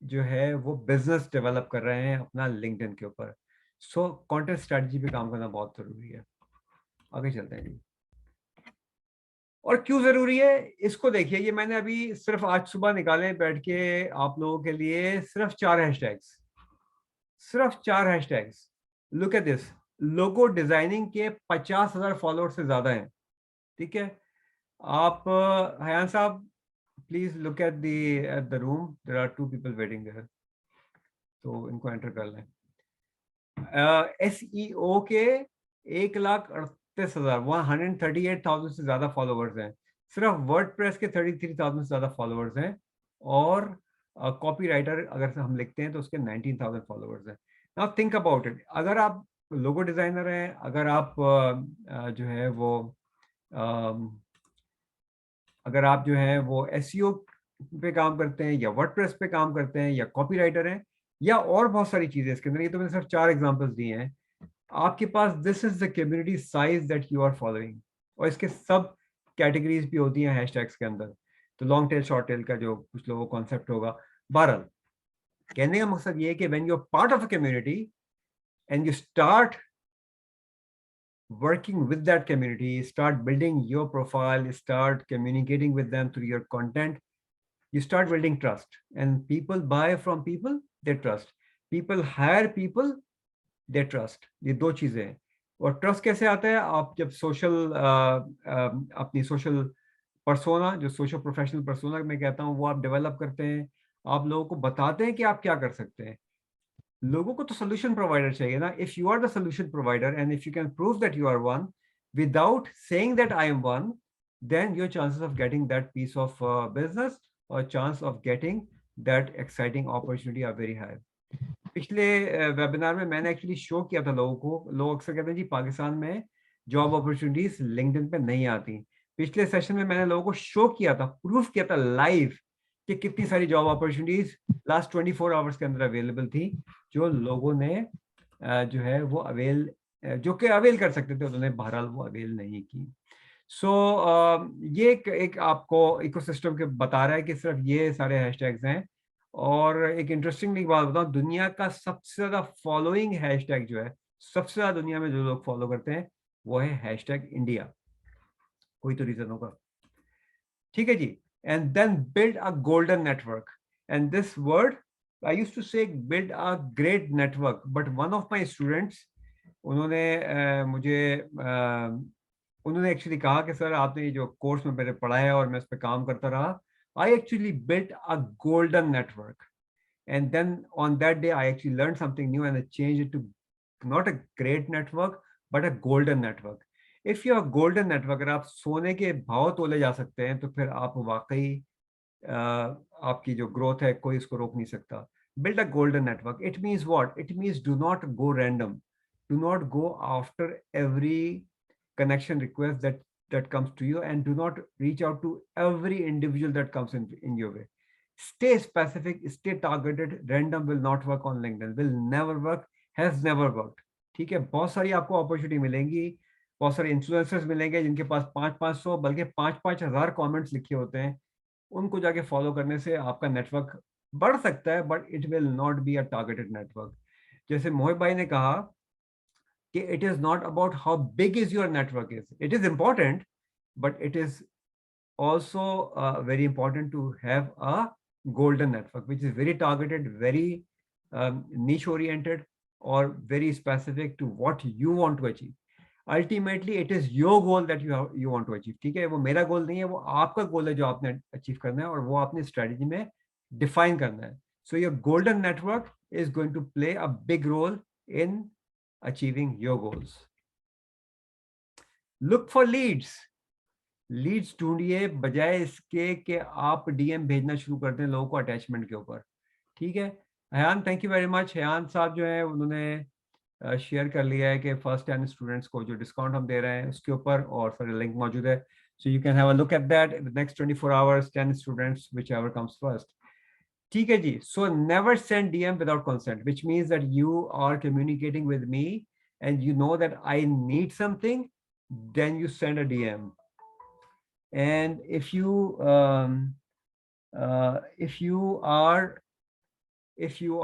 Speaker 1: जो है वो बिजनेस डेवलप कर रहे हैं अपना लिंक्डइन के ऊपर। सो कंटेंट स्ट्रेटजी पे काम करना बहुत जरूरी है। आगे चलते हैं जी। और क्यों जरूरी है इसको देखिए, ये मैंने अभी सिर्फ आज सुबह निकाले बैठ के आप लोगों के लिए, सिर्फ 4 हैशटैग्स, सिर्फ 4 hashtags. Look at this, logo designing के 50,000 फॉलोअर्स से ज्यादा हैं, ठीक है। आप हयान साहब please look at the room, there are 2 people waiting there, तो इनको एंटर कर लें। SEO के 1,38,000, 138,000 से ज्यादा फॉलोवर्स हैं। सिर्फ वर्डप्रेस के 33,000 से ज्यादा फॉलोवर्स हैं। और कॉपीराइटर अगर हम लिखते हैं तो उसके 19,000 फॉलोवर्स हैं। नाउ थिंक अबाउट इट, अगर आप लोगो डिजाइनर हैं, अगर आप जो है वो अगर आप जो है वो SEO पे काम करते हैं या वर्डप्रेस पे काम करते हैं या कॉपीराइटर हैं या और बहुत सारी चीजें इसके अंदर, ये तो मैंने सिर्फ 4 एग्जांपल्स दिए हैं। आपके पास this is the community size that you are following, और इसके सब कैटेगरीज भी होती हैं हैशटैग्स के अंदर। तो लॉन्ग टेल शॉर्ट टेल का जो कुछ लोगों को कॉन्सेप्ट होगा। बहरहाल कहने का मकसद ये है कि when you are part of a community and you start working with that community, start building your profile, start communicating with them through your content, you start building trust, and people buy from people they trust, people hire people they trust। ये 2 चीजें हैं। और trust कैसे आता है? आप जब social अपनी सोशल पर्सोना, जो सोशल प्रोफेशनल पर्सोना मैं कहता हूँ, वो आप डेवलप करते हैं, आप लोगों को बताते हैं कि आप क्या कर सकते हैं। लोगों को तो सोल्यूशन प्रोवाइडर चाहिए ना। If you are the solution provider and if you can prove that you are one without saying that I am one, then your chances of getting that piece of business or chance of getting that exciting opportunity are very high। पिछले webinar में मैंने actually show किया था लोगों को, लोग अक्सर कहते हैं जी पाकिस्तान में जॉब अपॉर्चुनिटीज लिंक्डइन पे नहीं आती। पिछले सेशन में मैंने लोगों को शो किया था, प्रूफ किया था लाइव कि कितनी सारी जॉब अपॉर्चुनिटीज लास्ट 24 आवर्स के अंदर अवेलेबल थी, जो लोगों ने जो है वो अवेल जो कि अवेल कर सकते थे, उन्होंने बहरहाल वो अवेल नहीं की। सो ये एक आपको इकोसिस्टम के बता रहा है कि सिर्फ ये सारे हैशटैग्स हैं। और एक इंटरेस्टिंग बात बताऊं, दुनिया का सबसे ज्यादा फॉलोइंग हैशटैग जो है, सबसे ज्यादा दुनिया में जो लोग फॉलो करते हैं वो है हैशटैग इंडिया। कोई तो रीजन होगा, ठीक है जी। And then build a golden network, and this word I used to say build a great network, but one of my students उन्होंने उन्होंने एक्चुअली कहा कि सर आपने ये जो कोर्स में मैंने पढ़ा है और मैं इस पर काम करता रहा, I actually built a golden network, and then on that day I actually learned something new and I changed it to not a great network but a golden network। if you are golden network, अगर आप सोने के भाव तोले जा सकते हैं तो फिर आप वाकई आपकी जो ग्रोथ है कोई इसको रोक नहीं सकता। build a golden network, it means what? It means do not go random, do not go after every connection request that comes to you, and do not reach out to every individual that comes in your way। stay specific, stay targeted, random will not work on LinkedIn, will never work, has never worked, ठीक है, बहुत सारी आपको opportunity मिलेंगी, बहुत सारे influencers मिलेंगे जिनके पास 500 बल्कि 5,000 कमेंट्स लिखे होते हैं। उनको जाके फॉलो करने से आपका नेटवर्क बढ़ सकता है, but it will not be a targeted network. जैसे मोहित भाई ने कहा कि it is not about how big is your network, it is important, but it is also very important to have a golden network, which is very targeted, very niche oriented, or very specific to what you want to achieve. Ultimately, it is your goal that you want to achieve. ठीक है, वो मेरा गोल नहीं है, वो आपका गोल है जो आपने अचीव करना है और वो आपने स्ट्रेटजी में डिफाइन करना है. So your golden network is going to play a big role in achieving your goals. Look for leads. Leads ढूंढिए बजाय इसके कि आप डीएम भेजना शुरू कर दें लोगों को अटैचमेंट के ऊपर. ठीक है, Hayyan, thank you very much. Hayyan साहब जो है उन्होंने शेयर कर लिया है कि फर्स्ट 10 स्टूडेंट्स को जो डिस्काउंट हम दे रहे हैं उसके ऊपर, और सारे लिंक मौजूद है, so you can have a look at that in the next 24 hours, 10 students whichever comes first. ठीक है जी. So never send DM without consent, which means that you are communicating with me and you know that I need something, then you send a DM. And if you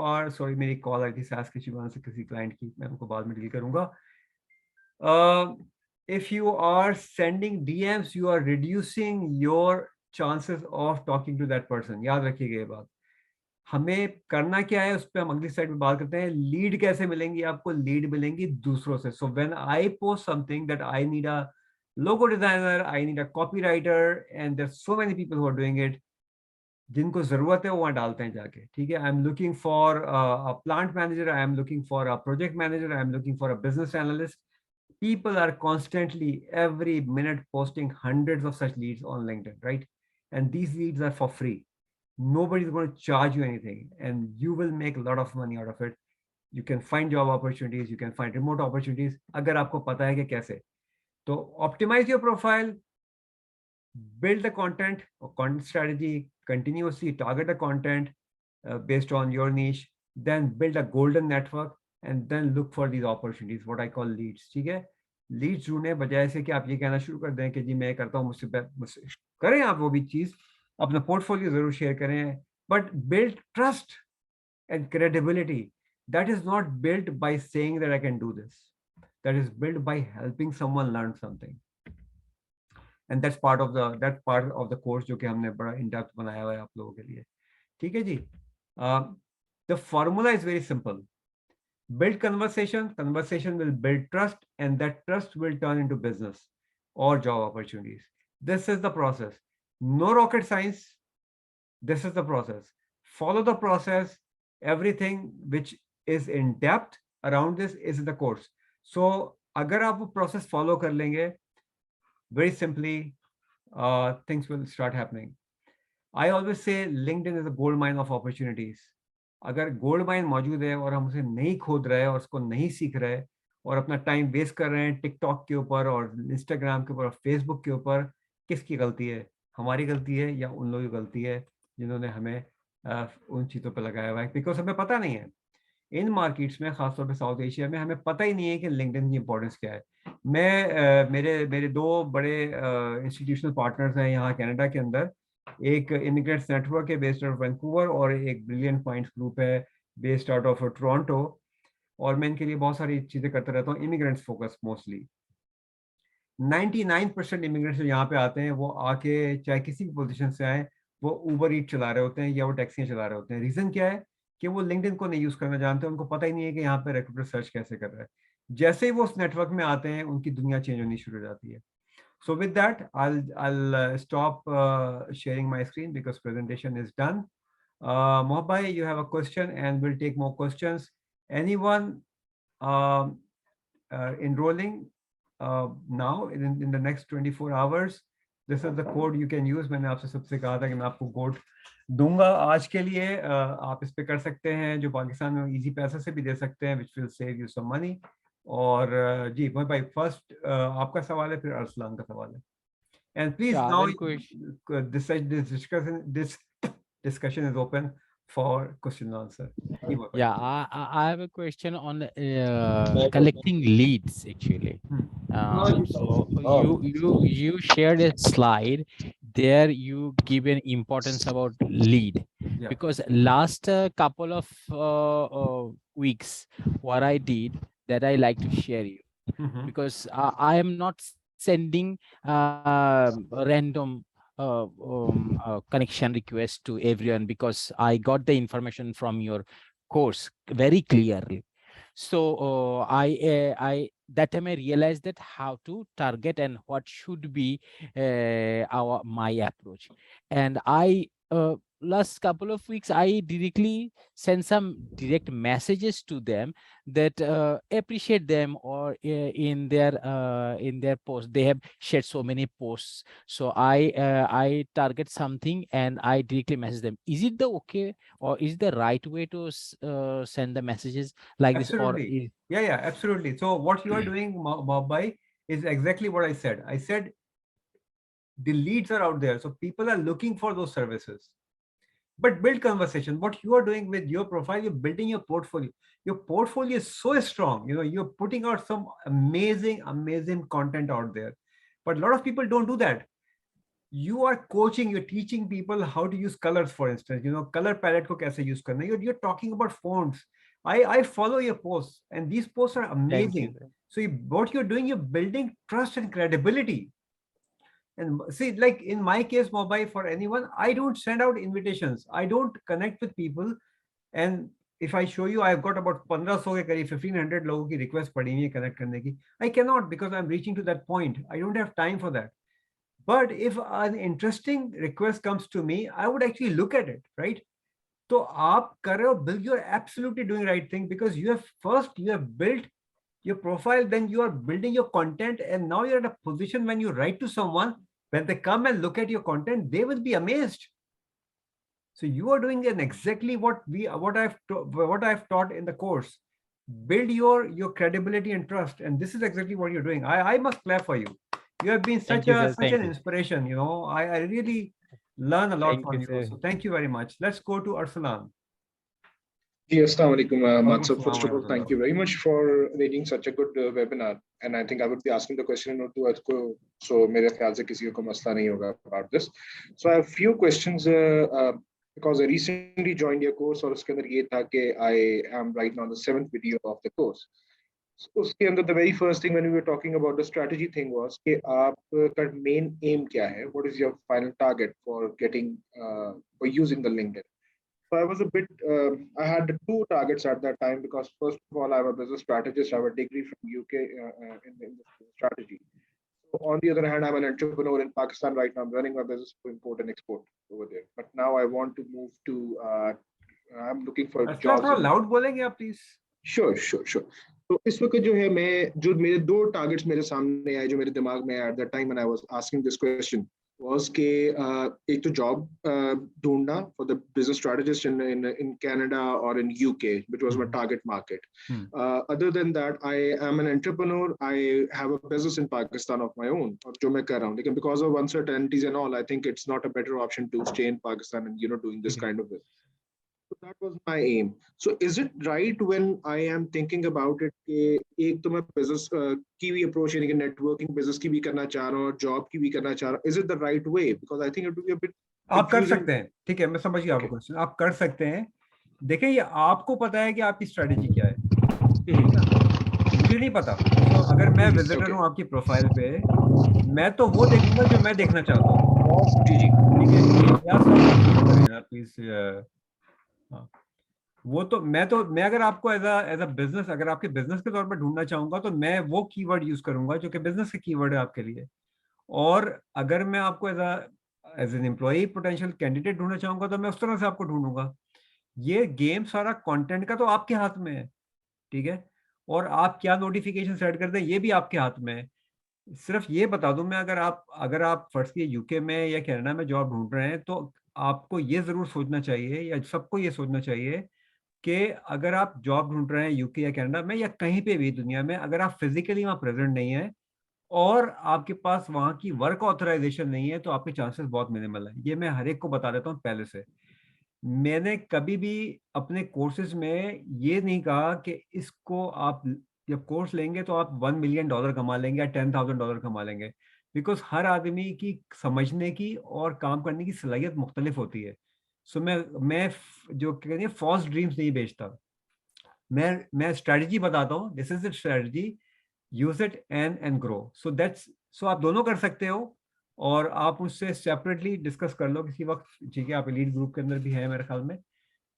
Speaker 1: are sorry, मेरी call आई थी सास के शिवान से किसी client की, मैं उनको बाद में डील करूंगा. If you are sending DMs, you are reducing your chances of talking to that person. याद रखिएगा ये बात. हमें करना क्या है उस पर हम अगली साइड में बात करते हैं. लीड कैसे मिलेंगी आपको? लीड मिलेंगी दूसरों से. So when I post something that I need a logo designer, I need a copywriter, and there's so many people who are doing it. जिनको जरूरत है वो वहाँ डालते हैं जाके. ठीक है, I am looking for a plant manager, I am looking for a project manager, I am looking for a business analyst. People are constantly every minute posting hundreds of such leads on LinkedIn, right? And these leads are for free. Nobody is going to charge you anything, and you will make a lot of money out of it. You can find job opportunities, you can find remote opportunities, अगर आपको पता है कि कैसे. So optimize your profile, build the content or content strategy, continuously target the content based on your niche, then build a golden network, and then look for these opportunities, what I call leads. ठीक है, Leeds ढूंढने बजाय से कि आप ये कहना शुरू कर दें कि जी मैं करता हूँ, मुझसे करें आप वो भी चीज, अपना पोर्टफोलियो जरूर शेयर करें, but build trust and credibility. That is not built by saying that I can do this. That is built by helping someone learn something. And that's part of the course जो कि हमने बड़ा in-depth बनाया हुआ है आप लोगों के लिए. ठीक है जी. The formula is very simple. Build conversation. Conversation will build trust, and that trust will turn into business or job opportunities. This is the process. No rocket science. This is the process. Follow the process. Everything which is in depth around this is in the course. So अगर आप वो process follow कर लेंगे, very simply things will start happening. I always say LinkedIn is a gold mine of opportunities. अगर gold mine मौजूद है और हम उसे नहीं खोद रहे और उसको नहीं सीख रहे और अपना टाइम वेस्ट कर रहे हैं टिकटॉक के ऊपर और इंस्टाग्राम के ऊपर और फेसबुक के ऊपर, किसकी गलती है? हमारी गलती है या उन लोगों की गलती है जिन्होंने हमें उन चीज़ों पर लगाया हुआ है? बिकॉज हमें पता नहीं है. इन मार्केट्स में, खासतौर पे साउथ एशिया में, हमें पता ही नहीं है कि लिंक्डइन की इंपॉर्टेंस क्या है. मैं मेरे दो बड़े इंस्टीट्यूशनल पार्टनर्स हैं यहाँ कनाडा के अंदर. एक इमिग्रेंट्स नेटवर्क है बेस्ड आउट ऑफ वैंकूवर और एक ब्रिलियंट पॉइंट्स ग्रुप है बेस्ड आउट ऑफ टोरंटो. और मैं इनके लिए बहुत सारी चीज़ें करता रहता हूँ, इमिग्रेंट्स फोकस मोस्टली. 99% इमिग्रेंट्स जो यहाँ पे आते हैं वो आके चाहे किसी भी पोजीशन से आए, वो ऊबर ईट चला रहे होते हैं या वो टैक्सियाँ चला रहे होते हैं. रीज़न क्या है कि वो लिंक्डइन को नहीं यूज़ करना जानते, उनको पता ही नहीं है कि यहाँ पे रिक्रूटर सर्च कैसे कर रहा है. जैसे ही वो उस नेटवर्क में आते हैं उनकी दुनिया चेंज होनी शुरू हो जाती है. So with that, I'll stop sharing my screen because presentation is done. Mohab bhai, you have a question and we'll take more questions. Anyone enrolling now in the next 24 hours? This is the code you can use. मैंने आपसे सबसे कहा था कि मैं आपको code दूंगा आज के लिए. आप इस पे कर सकते हैं, जो पाकिस्तान में इजी पैसे से भी दे सकते हैं, which will save you some money. और जी मोहित भाई, फर्स्ट आपका सवाल है, फिर अरसलान का सवाल है. And please now this discussion is open for question and answer. Keyword.
Speaker 2: Yeah, I have a question on collecting leads actually. So you shared a slide there. You give an importance about lead
Speaker 1: Yeah.
Speaker 2: because last couple of weeks, what I did that I like to share you
Speaker 1: Mhm.
Speaker 2: because I am not sending random connection request to everyone because I got the information from your course very clearly. So I that time I realized that how to target and what should be my approach, and I last couple of weeks I directly send some direct messages to them that appreciate them, or in their post they have shared so many posts, so I target something and I directly message them. Is it the okay, or is the right way to send the messages like this, or
Speaker 1: Absolutely. Yeah, absolutely. So what you are doing, Mobbai, is exactly what I said. I said the leads are out there, so people are looking for those services. But build conversation. What you are doing with your profile, you're building your portfolio. Your portfolio is so strong. You're putting out some amazing content out there. But a lot of people don't do that. You are coaching, you're teaching people how to use colors, for instance. Color palette ko kaise use karna. You're talking about fonts. I follow your posts, and these posts are
Speaker 2: thank you.
Speaker 1: amazing. So what you're doing, you're building trust and credibility. And see, like in my case, mobile, for anyone, I don't send out invitations. I don't connect with people. And if I show you, I've got about 1500 ke kareeb 1500 लोगों की request पड़ी हुई है connect करने की. I cannot, because I'm reaching to that point. I don't have time for that. But if an interesting request comes to me, I would actually look at it, right? So आप कर रहे हो, you're absolutely doing right thing, because you have built your profile, then you are building your content, and now you're at a position when you write to someone, when they come and look at your content, they will be amazed. So you are doing exactly what I've taught in the course. Build your credibility and trust, and this is exactly what you're doing. I must clap for you. You have been
Speaker 2: Thank
Speaker 1: such
Speaker 2: you, sir.
Speaker 1: such
Speaker 2: Thank
Speaker 1: an
Speaker 2: you.
Speaker 1: inspiration. I really learn a lot
Speaker 2: Thank
Speaker 1: from
Speaker 2: you,
Speaker 1: you.
Speaker 2: sir.
Speaker 1: So thank you very much. Let's go to Arsalan.
Speaker 5: Yes, Assalamu alaikum, Matsub.
Speaker 1: Walaikum
Speaker 5: First of all,
Speaker 1: assalam.
Speaker 5: thank you very much for arranging such a good webinar. And I think I would be asking the question in Urdu, so मेरे ख्याल से किसी को मसला नहीं होगा about this. So I have few questions because I recently joined your course, और उसके अंदर ये था कि I am right now the 7th video of the course. So उसके अंदर the very first thing when we were talking about the strategy thing was कि आपका main aim क्या है? What is your final target for getting for using the LinkedIn? So I was a bit, I had two targets at that time, because first of all, I'm a business strategist. I have a degree from UK in the strategy. So on the other hand, I'm an entrepreneur in Pakistan right now. I'm running my business to import and export over there. But now I want to move to, I'm looking for
Speaker 1: Arsalan,
Speaker 5: jobs.
Speaker 1: थोड़ा loud बोलेंगे आप please?
Speaker 5: Sure. तो इस वक्त जो है जो मेरे दो टारगेट्स मेरे सामने आए, जो मेरे दिमाग में at that time when I was asking this question was कि एक तो जॉब ढूंढना for the business strategist in Canada or in UK, which was my target market. Other than that, I am an entrepreneur. I have a business in Pakistan of my own, और जो मैं कर रहा हूँ, लेकिन because of uncertainties and all, I think it's not a better option to stay in Pakistan and doing this kind of business. So that was my aim. So is it right when I am thinking about it कि एक तो मैं business की भी approach, यानी कि networking business की भी करना चाह रहा हूँ और job की भी करना चाह रहा हूँ? Is it the right way? Because I think it would be a bit
Speaker 1: आप कर
Speaker 5: confusing.
Speaker 1: सकते हैं, ठीक है, मैं समझ गया आपका क्वेश्चन. आप कर सकते हैं. देखें, ये आपको पता है कि आपकी स्ट्रेटेजी क्या है, मुझे नहीं पता. तो अगर मैं विजिटर हूँ आपकी प्रोफाइल पे, मैं तो वो देखूंगा जो मैं देखना चाहता हूँ.
Speaker 5: जी
Speaker 1: ठीक है, प्लीज. वो तो मैं अगर आपको एज अ बिजनेस, अगर आपके बिजनेस के तौर पर ढूंढना चाहूंगा, तो मैं वो कीवर्ड यूज करूंगा जो कि बिजनेस के कीवर्ड है आपके लिए. और अगर मैं आपको as an employee potential candidate ढूंढना चाहूंगा, तो मैं उस तरह से आपको ढूंढूंगा. ये गेम सारा कंटेंट का तो आपके हाथ में है, ठीक है. और आप क्या नोटिफिकेशन सेट कर दें, ये भी आपके हाथ में है. सिर्फ ये बता दूं मैं, अगर आप फर्स्ट के यूके में या कनाडा में जॉब ढूंढ रहे हैं, तो आपको ये जरूर सोचना चाहिए, या सबको ये सोचना चाहिए कि अगर आप जॉब ढूंढ रहे हैं यूके या कनाडा में या कहीं पे भी दुनिया में, अगर आप फिजिकली वहां प्रेजेंट नहीं है और आपके पास वहां की वर्क ऑथराइजेशन नहीं है, तो आपके चांसेस बहुत मिनिमल है. ये मैं हर एक को बता देता हूँ पहले से. मैंने कभी भी अपने कोर्सेज में ये नहीं कहा कि इसको आप जब कोर्स लेंगे तो आप $1 मिलियन कमा लेंगे या $10,000 कमा लेंगे, बिकॉज हर आदमी की समझने की और काम करने की सलाहियत मुख्तलिफ होती है। सो मैं जो कहते हैं फॉल्स ड्रीम्स नहीं बेचता, मैं स्ट्रेटजी बताता हूँ, this is the strategy, use it and grow. So आप दोनों कर सकते हो, और आप उससे सेपरेटली डिस्कस कर लो किसी वक्त, ठीक है? आप एलीट ग्रुप के अंदर भी है मेरे ख्याल में।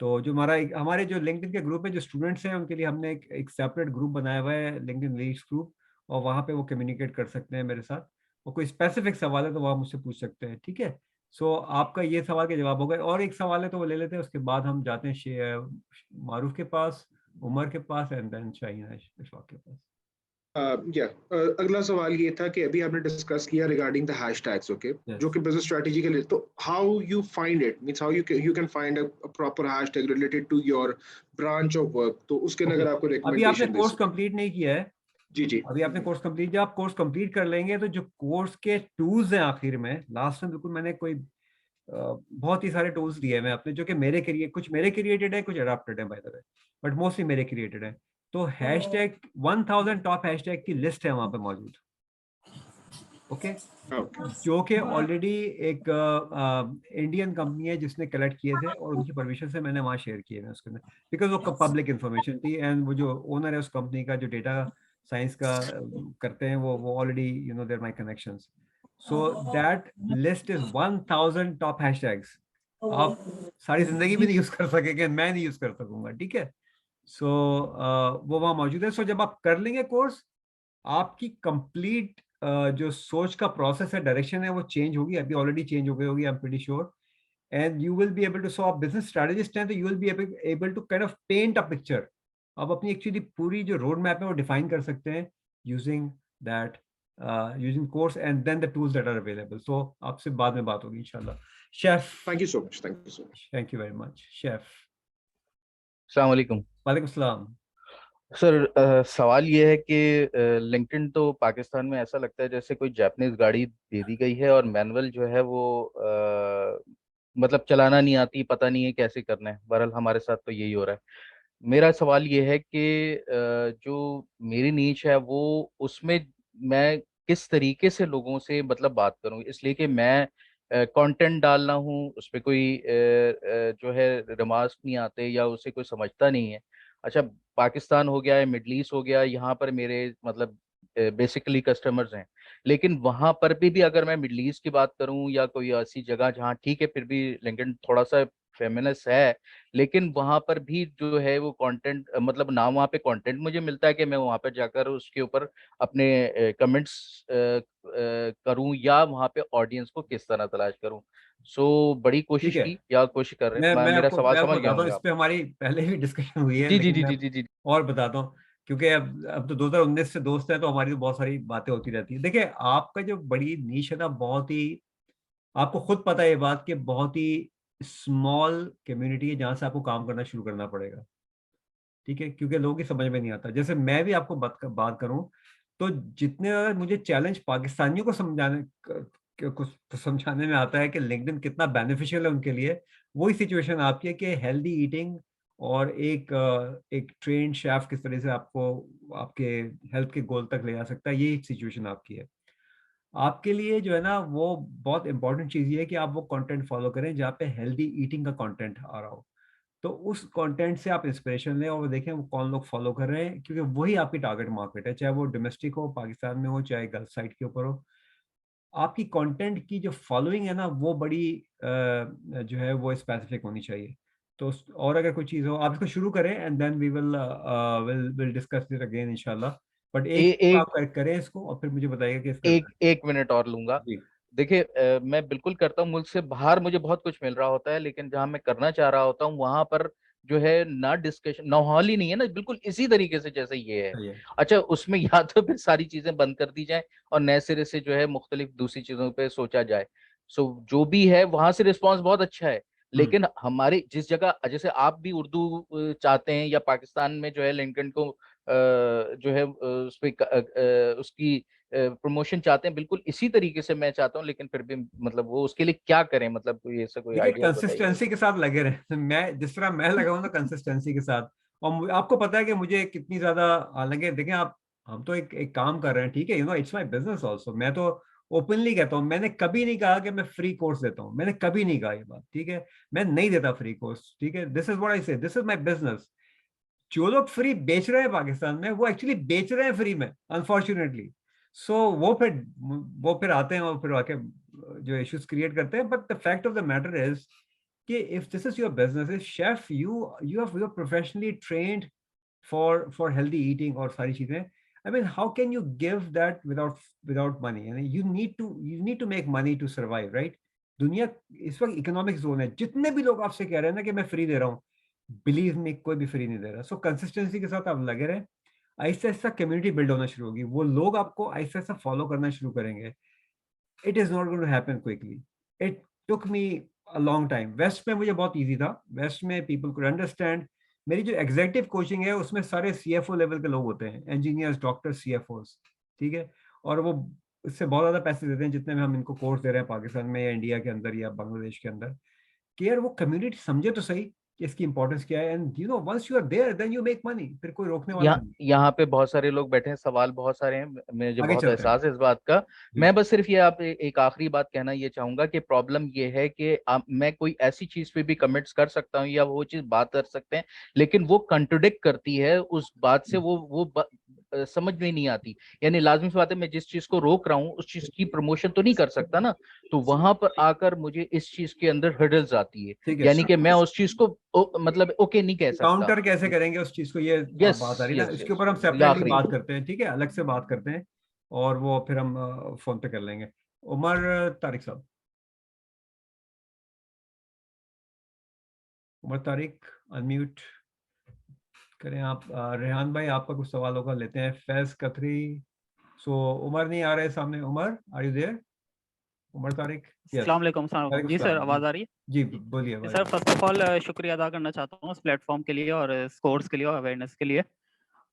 Speaker 1: तो जो हमारे जो लिंक्डइन के ग्रुप में जो स्टूडेंट्स हैं उनके लिए हमने एक सेपरेट ग्रुप बनाया हुआ है, लिंक्डइन लीड्स ग्रुप, और वहाँ पे वो कम्युनिकेट कर सकते हैं मेरे साथ, और कोई स्पेसिफिक सवाल है तो वो आप मुझसे पूछ सकते हैं, ठीक है? सो आपका ये सवाल के जवाब हो गए, और एक सवाल है तो वो ले लेते हैं, उसके बाद हम जाते हैं मारूफ के पास, उमर के पास, एंड देन शाहीन इशफाक के पास।
Speaker 5: अगला सवाल ये था कि अभी आपने डिस्कस किया रिगार्डिंग द हैशटैग्स, ओके, जो कि बिजनेस स्ट्रेटजी के लिए, तो how you find it, means how you can find a proper hashtag related to your branch of work, तो उसके लिए अगर आपको
Speaker 1: अभी आपने
Speaker 5: रिकमेंडेशन
Speaker 1: कोर्स कंप्लीट नहीं किया है,
Speaker 5: जी
Speaker 1: अभी आपने कोर्स कंप्लीट, जब आप कोर्स कंप्लीट कर लेंगे तो जो कोर्स के टूल्स हैं आखिर में, लास्ट में बिल्कुल मैंने कोई बहुत ही सारे टूल्स दिए हैं अपने, जो कि कुछ मेरे क्रिएटेड है, कुछ अडॉप्टेड है bye the way, but mostly मेरे क्रिएटेड है। तो हैशटैग 1000 टॉप हैशटैग की लिस्ट है वहां पे मौजूद, ओके, जो कि ऑलरेडी एक इंडियन कंपनी है जिसने कलेक्ट किए थे, और उनकी परमिशन से मैंने वहाँ शेयर किए हैं उसके अंदर, बिकॉज वो पब्लिक इंफॉर्मेशन थी, एंड वो जो ओनर है उस कंपनी का, जो डेटा साइंस का करते हैं, वो already there my connections. So that list is 1000 top hashtags. आप सारी जिंदगी भी नहीं यूज कर सकेंगे, मैं नहीं यूज कर सकूंगा, ठीक है? सो वो वहाँ मौजूद है। सो जब आप कर लेंगे कोर्स, आपकी कंप्लीट जो सोच का प्रोसेस है, डायरेक्शन है, वो चेंज होगी, अभी ऑलरेडी चेंज हो गई होगी, I am pretty sure, and you will be able to, so आप बिजनेस स्ट्रेटेजिस्ट हैं तो you will be able to kind of paint a picture. आप अपनी एक्चुअली पूरी जो रोड मैप है वो डिफाइन कर सकते हैं using that, using course and then the tools that are available. So आपसे बाद में बात होगी इंशाल्लाह। Chef,
Speaker 5: thank you so much, thank you so much.
Speaker 1: Thank you very much chef.
Speaker 3: अस्सलाम वालेकुम
Speaker 1: वालेकुम सलाम।
Speaker 3: सर। सवाल ये है कि लिंक्डइन तो पाकिस्तान में ऐसा लगता है जैसे कोई जापानीज गाड़ी दे दी गई है, और मैनुअल जो है वो मतलब चलाना नहीं आती, पता नहीं है कैसे करना है। बहरहाल हमारे साथ तो यही हो रहा है। मेरा सवाल ये है कि जो मेरी नीच है वो, उसमें मैं किस तरीके से लोगों से मतलब बात करूं, इसलिए कि मैं कंटेंट डालना हूं, उस पर कोई जो है रिमार्क्स नहीं आते या उसे कोई समझता नहीं है। अच्छा, पाकिस्तान हो गया है, मिडल ईस्ट हो गया, यहाँ पर मेरे मतलब बेसिकली कस्टमर्स हैं, लेकिन वहां पर भी अगर मैं मिडल ईस्ट की बात करूं या कोई ऐसी जगह जहाँ ठीक है फिर भी लिंक्डइन थोड़ा सा फेमिनस है, लेकिन वहां पर भी जो है वो कंटेंट मतलब ना वहाँ पे कंटेंट मुझे मिलता है कि मैं वहां पर जाकर उसके ऊपर अपने कमेंट्स करूं, या वहां पे ऑडियंस को किस तरह तलाश करूं। सो बड़ी
Speaker 1: ठीक
Speaker 3: कोशिश
Speaker 1: है,
Speaker 3: की या कोशिश कर रहे हैं। मेरा सवाल
Speaker 1: मैं आपको
Speaker 3: समझ गया
Speaker 1: बताता हूँ,
Speaker 3: होंगे
Speaker 1: इस
Speaker 3: आप।
Speaker 1: पे हमारी पहले भी डिस्कशन हुई है,
Speaker 3: जी जी
Speaker 1: लेकिन
Speaker 3: जी
Speaker 1: मैं
Speaker 3: जी जी जी।
Speaker 1: और बताता हूँ, क्योंकि अब तो 2019 से दोस्त है, तो हमारी तो बहुत सारी बातें होती रहती है। देखिए, आपका जो बड़ी नीश है ना, बहुत ही, आपको खुद पता है ये बात, कि बहुत ही स्मॉल कम्युनिटी है जहां से आपको काम करना शुरू करना पड़ेगा, ठीक है? क्योंकि लोगों की समझ में नहीं आता। जैसे मैं भी आपको बात करूं, तो जितने मुझे चैलेंज पाकिस्तानियों को समझाने में आता है कि लिंक्डइन कितना बेनिफिशियल है उनके लिए, वही सिचुएशन आपकी है कि हेल्दी ईटिंग और एक ट्रेन शेफ किस तरह से आपको आपके हेल्थ के गोल तक ले जा सकता है, ये सिचुएशन आपकी है। आपके लिए जो है ना, वो बहुत इंपॉर्टेंट चीज ये है कि आप वो कंटेंट फॉलो करें जहाँ पे हेल्दी ईटिंग का कंटेंट आ रहा हो। तो उस कंटेंट से आप इंस्पिरेशन लें और वो देखें वो कौन लोग फॉलो कर रहे हैं, क्योंकि वही आपकी टारगेट मार्केट है, चाहे वो डोमेस्टिक हो, पाकिस्तान में हो, चाहे गल्फ साइड के ऊपर हो। आपकी कंटेंट की जो फॉलोइंग है ना, वो बड़ी जो है वो स्पेसिफिक होनी चाहिए। तो और अगर कोई चीज़ हो, आप इसको शुरू करें, and then we will discuss it again इंशाल्लाह। बट एक
Speaker 3: एक
Speaker 1: आप करें इसको, और फिर मुझे बताइएगा कि इसका
Speaker 3: एक एक मिनट और लूंगा।
Speaker 1: जी।
Speaker 3: देखिए, मैं बिल्कुल करता हूँ, मुल्क से बाहर मुझे बहुत कुछ मिल रहा होता है, लेकिन जहां मैं करना चाह रहा होता हूँ वहां पर जो है ना डिस्कशन, माहौल ही नहीं है ना, बिल्कुल इसी तरीके से जैसे ये है।
Speaker 1: सही है।
Speaker 3: अच्छा, उसमें या तो फिर सारी चीजें बंद कर दी जाए और नए सिरे से जो है मुख्तलिफ दूसरी चीजों पे सोचा जाए। सो जो भी है वहां से रिस्पॉन्स बहुत अच्छा है, लेकिन हमारी जिस जगह, जैसे आप भी उर्दू चाहते हैं, या पाकिस्तान में जो है लिंक्डइन को जो है उस पे उसकी प्रमोशन चाहते हैं, बिल्कुल इसी तरीके से मैं चाहता हूँ, लेकिन फिर भी मतलब वो उसके लिए क्या करें, मतलब कोई ऐसा कोई
Speaker 1: देखिए
Speaker 3: आइडिया बताइए।
Speaker 1: कंसिस्टेंसी के साथ लगे रहे। मैं जिस तरह मैं लगा हूं ना कंसिस्टेंसी के साथ, और आपको पता है कि मुझे कितनी ज्यादा लगे। देखें आप, हम तो एक काम कर रहे हैं, ठीक है, इट्स माय बिजनेस आल्सो। मैं तो ओपनली कहता हूँ, मैंने कभी नहीं कहा कि मैं फ्री कोर्स देता हूँ, मैंने कभी नहीं कहा ये बात, ठीक है। मैं नहीं देता फ्री कोर्स, ठीक है। दिस इज व्हाट आई से, दिस इज माय बिजनेस। जो लोग फ्री बेच रहे हैं पाकिस्तान में, वो एक्चुअली बेच रहे हैं फ्री में, अनफॉर्चुनेटली। सो वो फिर आते हैं और फिर आके जो इश्यूज क्रिएट करते हैं। But the fact of the matter is कि if this is your business, is chef, you are professionally trained for healthy eating और सारी चीजें। I mean how can you give that without money? यानी you need to make money to survive, right? दुनिया इस वक्त economic zone है। जितने भी लोग आपसे कह रहे हैं ना कि मैं फ्री दे रहा हूँ, बिलीव मी, कोई भी फ्री नहीं दे रहा। सो कंसिस्टेंसी के साथ आप लगे रहे, आहिस्ता आहिस्ता कम्युनिटी बिल्ड होना शुरू होगी, वो लोग आपको आहिस्ता आहिस्ता फॉलो करना शुरू करेंगे। It is not going to happen quickly. It took me a long time. West में मुझे बहुत ईजी था, वेस्ट में पीपल कुड अंडरस्टैंड। मेरी जो एग्जीक्यूटिव कोचिंग है उसमें सारे सीएफओ लेवल के लोग होते हैं, इंजीनियर्स, डॉक्टर, सीएफओस, ठीक है। और वो इससे बहुत ज्यादा पैसे देते हैं जितने में हम इनको कोर्स दे रहे हैं पाकिस्तान में या इंडिया के अंदर या बांग्लादेश के अंदर। कि यार वो कम्युनिटी समझे तो सही कि इसकी इंपॉर्टेंस क्या है। And once you are there then you make money, फिर कोई रोकने वाला नहीं।
Speaker 3: यहाँ पे बहुत सारे लोग बैठे हैं, सवाल बहुत सारे हैं, मुझे
Speaker 1: आगे
Speaker 3: बहुत
Speaker 1: चलते हैं
Speaker 3: एहसास है इस बात का।
Speaker 1: जी।
Speaker 3: मैं बस सिर्फ ये आप एक आखिरी बात कहना ये चाहूंगा कि प्रॉब्लम ये है कि मैं कोई ऐसी चीज पे भी कमिट्स कर सकता हूँ या वो चीज बात कर सकते हैं, लेकिन वो कंट्रोडिक्ट करती है उस बात से, समझ में नहीं आती। यानी लाजमी सी बात है, मैं जिस चीज को रोक रहा हूँ उस चीज की प्रमोशन तो नहीं कर सकता ना, तो वहां पर आकर मुझे इस चीज के अंदर हर्डल्स आती है।
Speaker 1: ठीक है,
Speaker 3: यानी कि मैं उस चीज को मतलब ओके नहीं कह सकता।
Speaker 1: काउंटर कैसे करेंगे उस चीज को, ये
Speaker 3: यस
Speaker 1: बात आ रही है ना,
Speaker 3: यस
Speaker 1: इसके
Speaker 3: यस,
Speaker 1: ऊपर हम
Speaker 3: ये
Speaker 1: सेपरेटली
Speaker 3: आखिरी
Speaker 1: बात करते हैं, ठीक है, अलग से बात करते हैं। और वो फिर हम फोन पे कर लेंगे। उमर तारिक साहब, उमर तारिक, अनम्यूट करें आप। रेहान भाई, आपका कुछ सवाल होगा, लेते हैं। फैज कथरी। सो उमर नहीं आ रहे सामने। Umar, are you there? Umar Tariq, yes.
Speaker 6: अस्सलाम वालेकुम, सलाम वालेकुम। जी सर, आवाज़ आ रही है?
Speaker 1: जी
Speaker 6: जी।
Speaker 1: बोलिए
Speaker 6: जी
Speaker 1: भाई।
Speaker 6: सर, फर्स्ट ऑफ ऑल शुक्रिया अदा करना चाहता हूँ इस प्लेटफॉर्म के लिए और इस कोर्स के लिए और अवेयरनेस के लिए।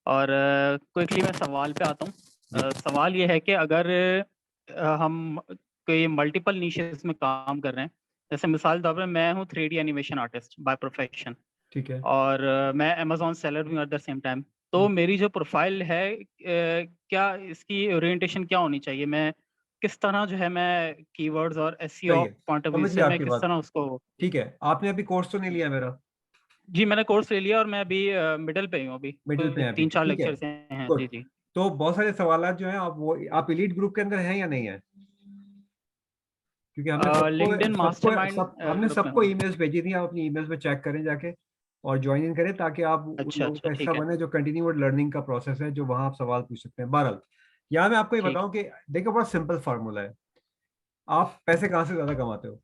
Speaker 6: और क्विकली मैं सवाल पे आता हूँ। सवाल ये है कि अगर हम कोई मल्टीपल नीशेस में काम कर रहे हैं, जैसे मिसाल के तौर पर मैं हूँ 3D animation artist by profession,
Speaker 1: ठीक है।
Speaker 6: और मैं अमेजोन सेलर भी हूँ एट द सेम टाइम। तो मेरी जो प्रोफाइल है, क्या इसकी ओरिएंटेशन क्या होनी चाहिए? मैं किस तरह जो है मैं कीवर्ड्स और एसईओ
Speaker 1: सही है,
Speaker 6: पॉइंट ऑफ व्यू
Speaker 1: समझ
Speaker 6: से
Speaker 1: गया
Speaker 6: मैं
Speaker 1: आपकी
Speaker 6: किस
Speaker 1: बात।
Speaker 6: तरह उसको।
Speaker 1: ठीक है, आपने अभी कोर्स तो नहीं लिया मेरा?
Speaker 6: जी मैंने कोर्स ले लिया और मैं अभी मिडिल पे ही हूँ, अभी
Speaker 1: मिडिल पे हैं अभी,
Speaker 6: 3-4
Speaker 1: ठीक है,
Speaker 6: लेक्चर्स हैं।
Speaker 1: गुड।
Speaker 6: जी जी।
Speaker 1: तो बहुत सारे सवाल जो हैं, आप एलीट ग्रुप के अंदर हैं या नहीं है? क्योंकि हमने सबको
Speaker 6: लिंक्डइन
Speaker 1: सबको
Speaker 6: मास्टरमाइंड
Speaker 1: सब हमने
Speaker 6: ग्रुप में
Speaker 1: सबको
Speaker 6: हूँ।
Speaker 1: ईमेल्स भेजी थी। आप अपनी ईमेल्स में चेक करें जाके और ज्वाइन इन करें, ताकि आप उन
Speaker 6: अच्छा
Speaker 1: लोगों
Speaker 6: अच्छा,
Speaker 1: का हिस्सा
Speaker 6: ठीक है।
Speaker 1: बने जो कंटिन्यूड लर्निंग का प्रोसेस है, जो वहां आप सवाल पूछ सकते हैं। बहरहाल, यहाँ मैं आपको ये
Speaker 6: ठीक।
Speaker 1: बताऊं कि देखो, बड़ा सिंपल फार्मूला है। आप पैसे कहाँ से ज्यादा कमाते हो?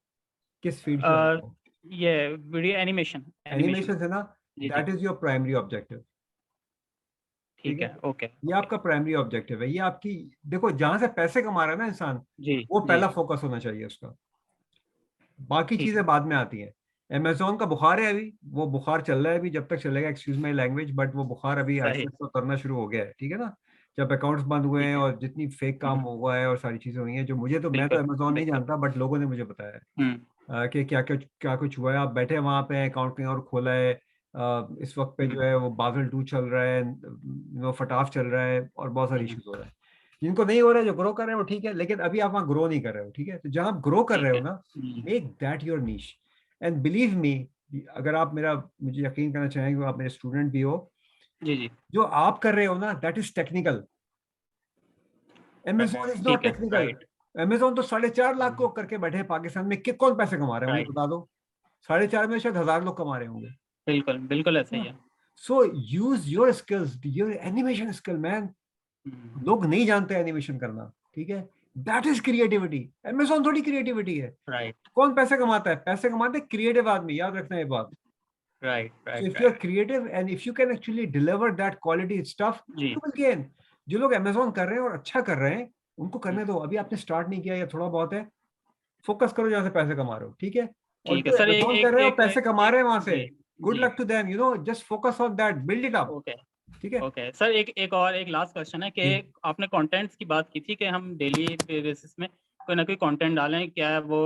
Speaker 1: किस फील्ड से
Speaker 6: अ,
Speaker 1: ज्यादा हो?
Speaker 6: ये वीडियो एनिमेशन एनिमेशन।
Speaker 1: एनिमेशन से ना।
Speaker 6: जी जी,
Speaker 1: that is your primary objective, ठीक
Speaker 6: ठीक
Speaker 1: है।
Speaker 6: है। ओके
Speaker 1: ये
Speaker 6: ओके।
Speaker 1: आपका प्राइमरी ऑब्जेक्टिव है, ये आपकी, देखो जहां से पैसे कमा रहा है ना इंसान,
Speaker 6: जी
Speaker 1: वो
Speaker 6: जी,
Speaker 1: पहला फोकस होना चाहिए उसका। बाकी
Speaker 6: ठीक
Speaker 1: चीजें
Speaker 6: है।
Speaker 1: बाद में आती हैं। अमेजोन का बुखार है अभी, वो बुखार चल रहा है अभी, जब तक चलेगा, एक्सक्यूज माई लैंग्वेज, बट वो बुखार अभी
Speaker 6: सही।
Speaker 1: आहिस्ता आहिस्ता उतरना शुरू हो गया है, ठीक है ना। जब अकाउंट्स बंद हुए
Speaker 6: ठीक
Speaker 1: हैं
Speaker 6: है।
Speaker 1: और जितनी फेक काम हुआ है और सारी चीजें हुई हैं, जो मुझे तो, मैं तो
Speaker 6: बिल्कुल
Speaker 1: अमेजोन नहीं
Speaker 6: बिल्कुल।
Speaker 1: जानता, बट लोगों ने मुझे बताया है
Speaker 6: हम्म।
Speaker 1: कि क्या कुछ हुआ है। आप बैठे वहां पे, अकाउंट कहीं और खोला है। इस वक्त पे जो है वो बादल 2 चल रहा है, फटाफ चल रहा है, और बहुत सारी इश्यूज हो रहा है। जिनको नहीं हो रहा है, जो ग्रो कर रहे हैं वो ठीक है, लेकिन अभी आप वहाँ ग्रो नहीं कर रहे हो, ठीक है। तो जहाँ आप ग्रो कर रहे
Speaker 6: ठीक
Speaker 1: हो
Speaker 6: है।
Speaker 1: ना, make that your niche. And believe me, अगर आप मुझे यकीन करना चाहेंगे, आप मेरे स्टूडेंट भी हो,
Speaker 6: जी जी,
Speaker 1: जो आप कर रहे हो ना, that is technical. Amazon is not
Speaker 6: ठीक है।
Speaker 1: टेक्निकल।
Speaker 6: राइट
Speaker 1: अमेजोन तो 4.5 लाख को करके बैठे हैं पाकिस्तान में, कौन पैसे कमा रहे हैं मुझे
Speaker 6: राइट।
Speaker 1: बता दो। 4.5 में शायद 1000 लोग कमा रहे होंगे।
Speaker 6: बिल्कुल बिल्कुल ऐसा ही है।
Speaker 1: So use your skills, your animation skill man. लोग नहीं जानते एनिमेशन करना, ठीक है। That is creativity. अमेजोन थोड़ी क्रिएटिविटी है।
Speaker 6: राइट
Speaker 1: कौन पैसे कमाता है? पैसे कमाते हैं क्रिएटिव आदमी, याद रखना ये बात।
Speaker 6: Right
Speaker 1: So
Speaker 6: right
Speaker 1: if you're
Speaker 6: right.
Speaker 1: creative and if you can actually deliver that quality stuff,
Speaker 6: जी।
Speaker 1: you will gain. जो लोग अमेजोन कर रहे हैं और अच्छा कर रहे हैं, उनको करने दो। अभी आपने स्टार्ट नहीं किया या थोड़ा बहुत है, फोकस करो जहां से पैसे कमा रहे हो, ठीक है। और
Speaker 6: ठीक है
Speaker 1: जो
Speaker 6: सर, एक
Speaker 1: अमेजोन कर
Speaker 6: एक
Speaker 1: रहे हो
Speaker 6: एक
Speaker 1: पैसे कमा
Speaker 6: एक
Speaker 1: रहे हैं वहां से,
Speaker 6: जी
Speaker 1: गुड
Speaker 6: जी।
Speaker 1: Luck to them, just focus on that, build it up.
Speaker 6: Okay
Speaker 1: ठीक है।
Speaker 6: ओके सर, एक लास्ट क्वेश्चन है कि
Speaker 1: जी।
Speaker 6: आपने कंटेंट्स की बात की थी कि हम डेली बेसिस में कोई ना कोई कंटेंट डालें, क्या है वो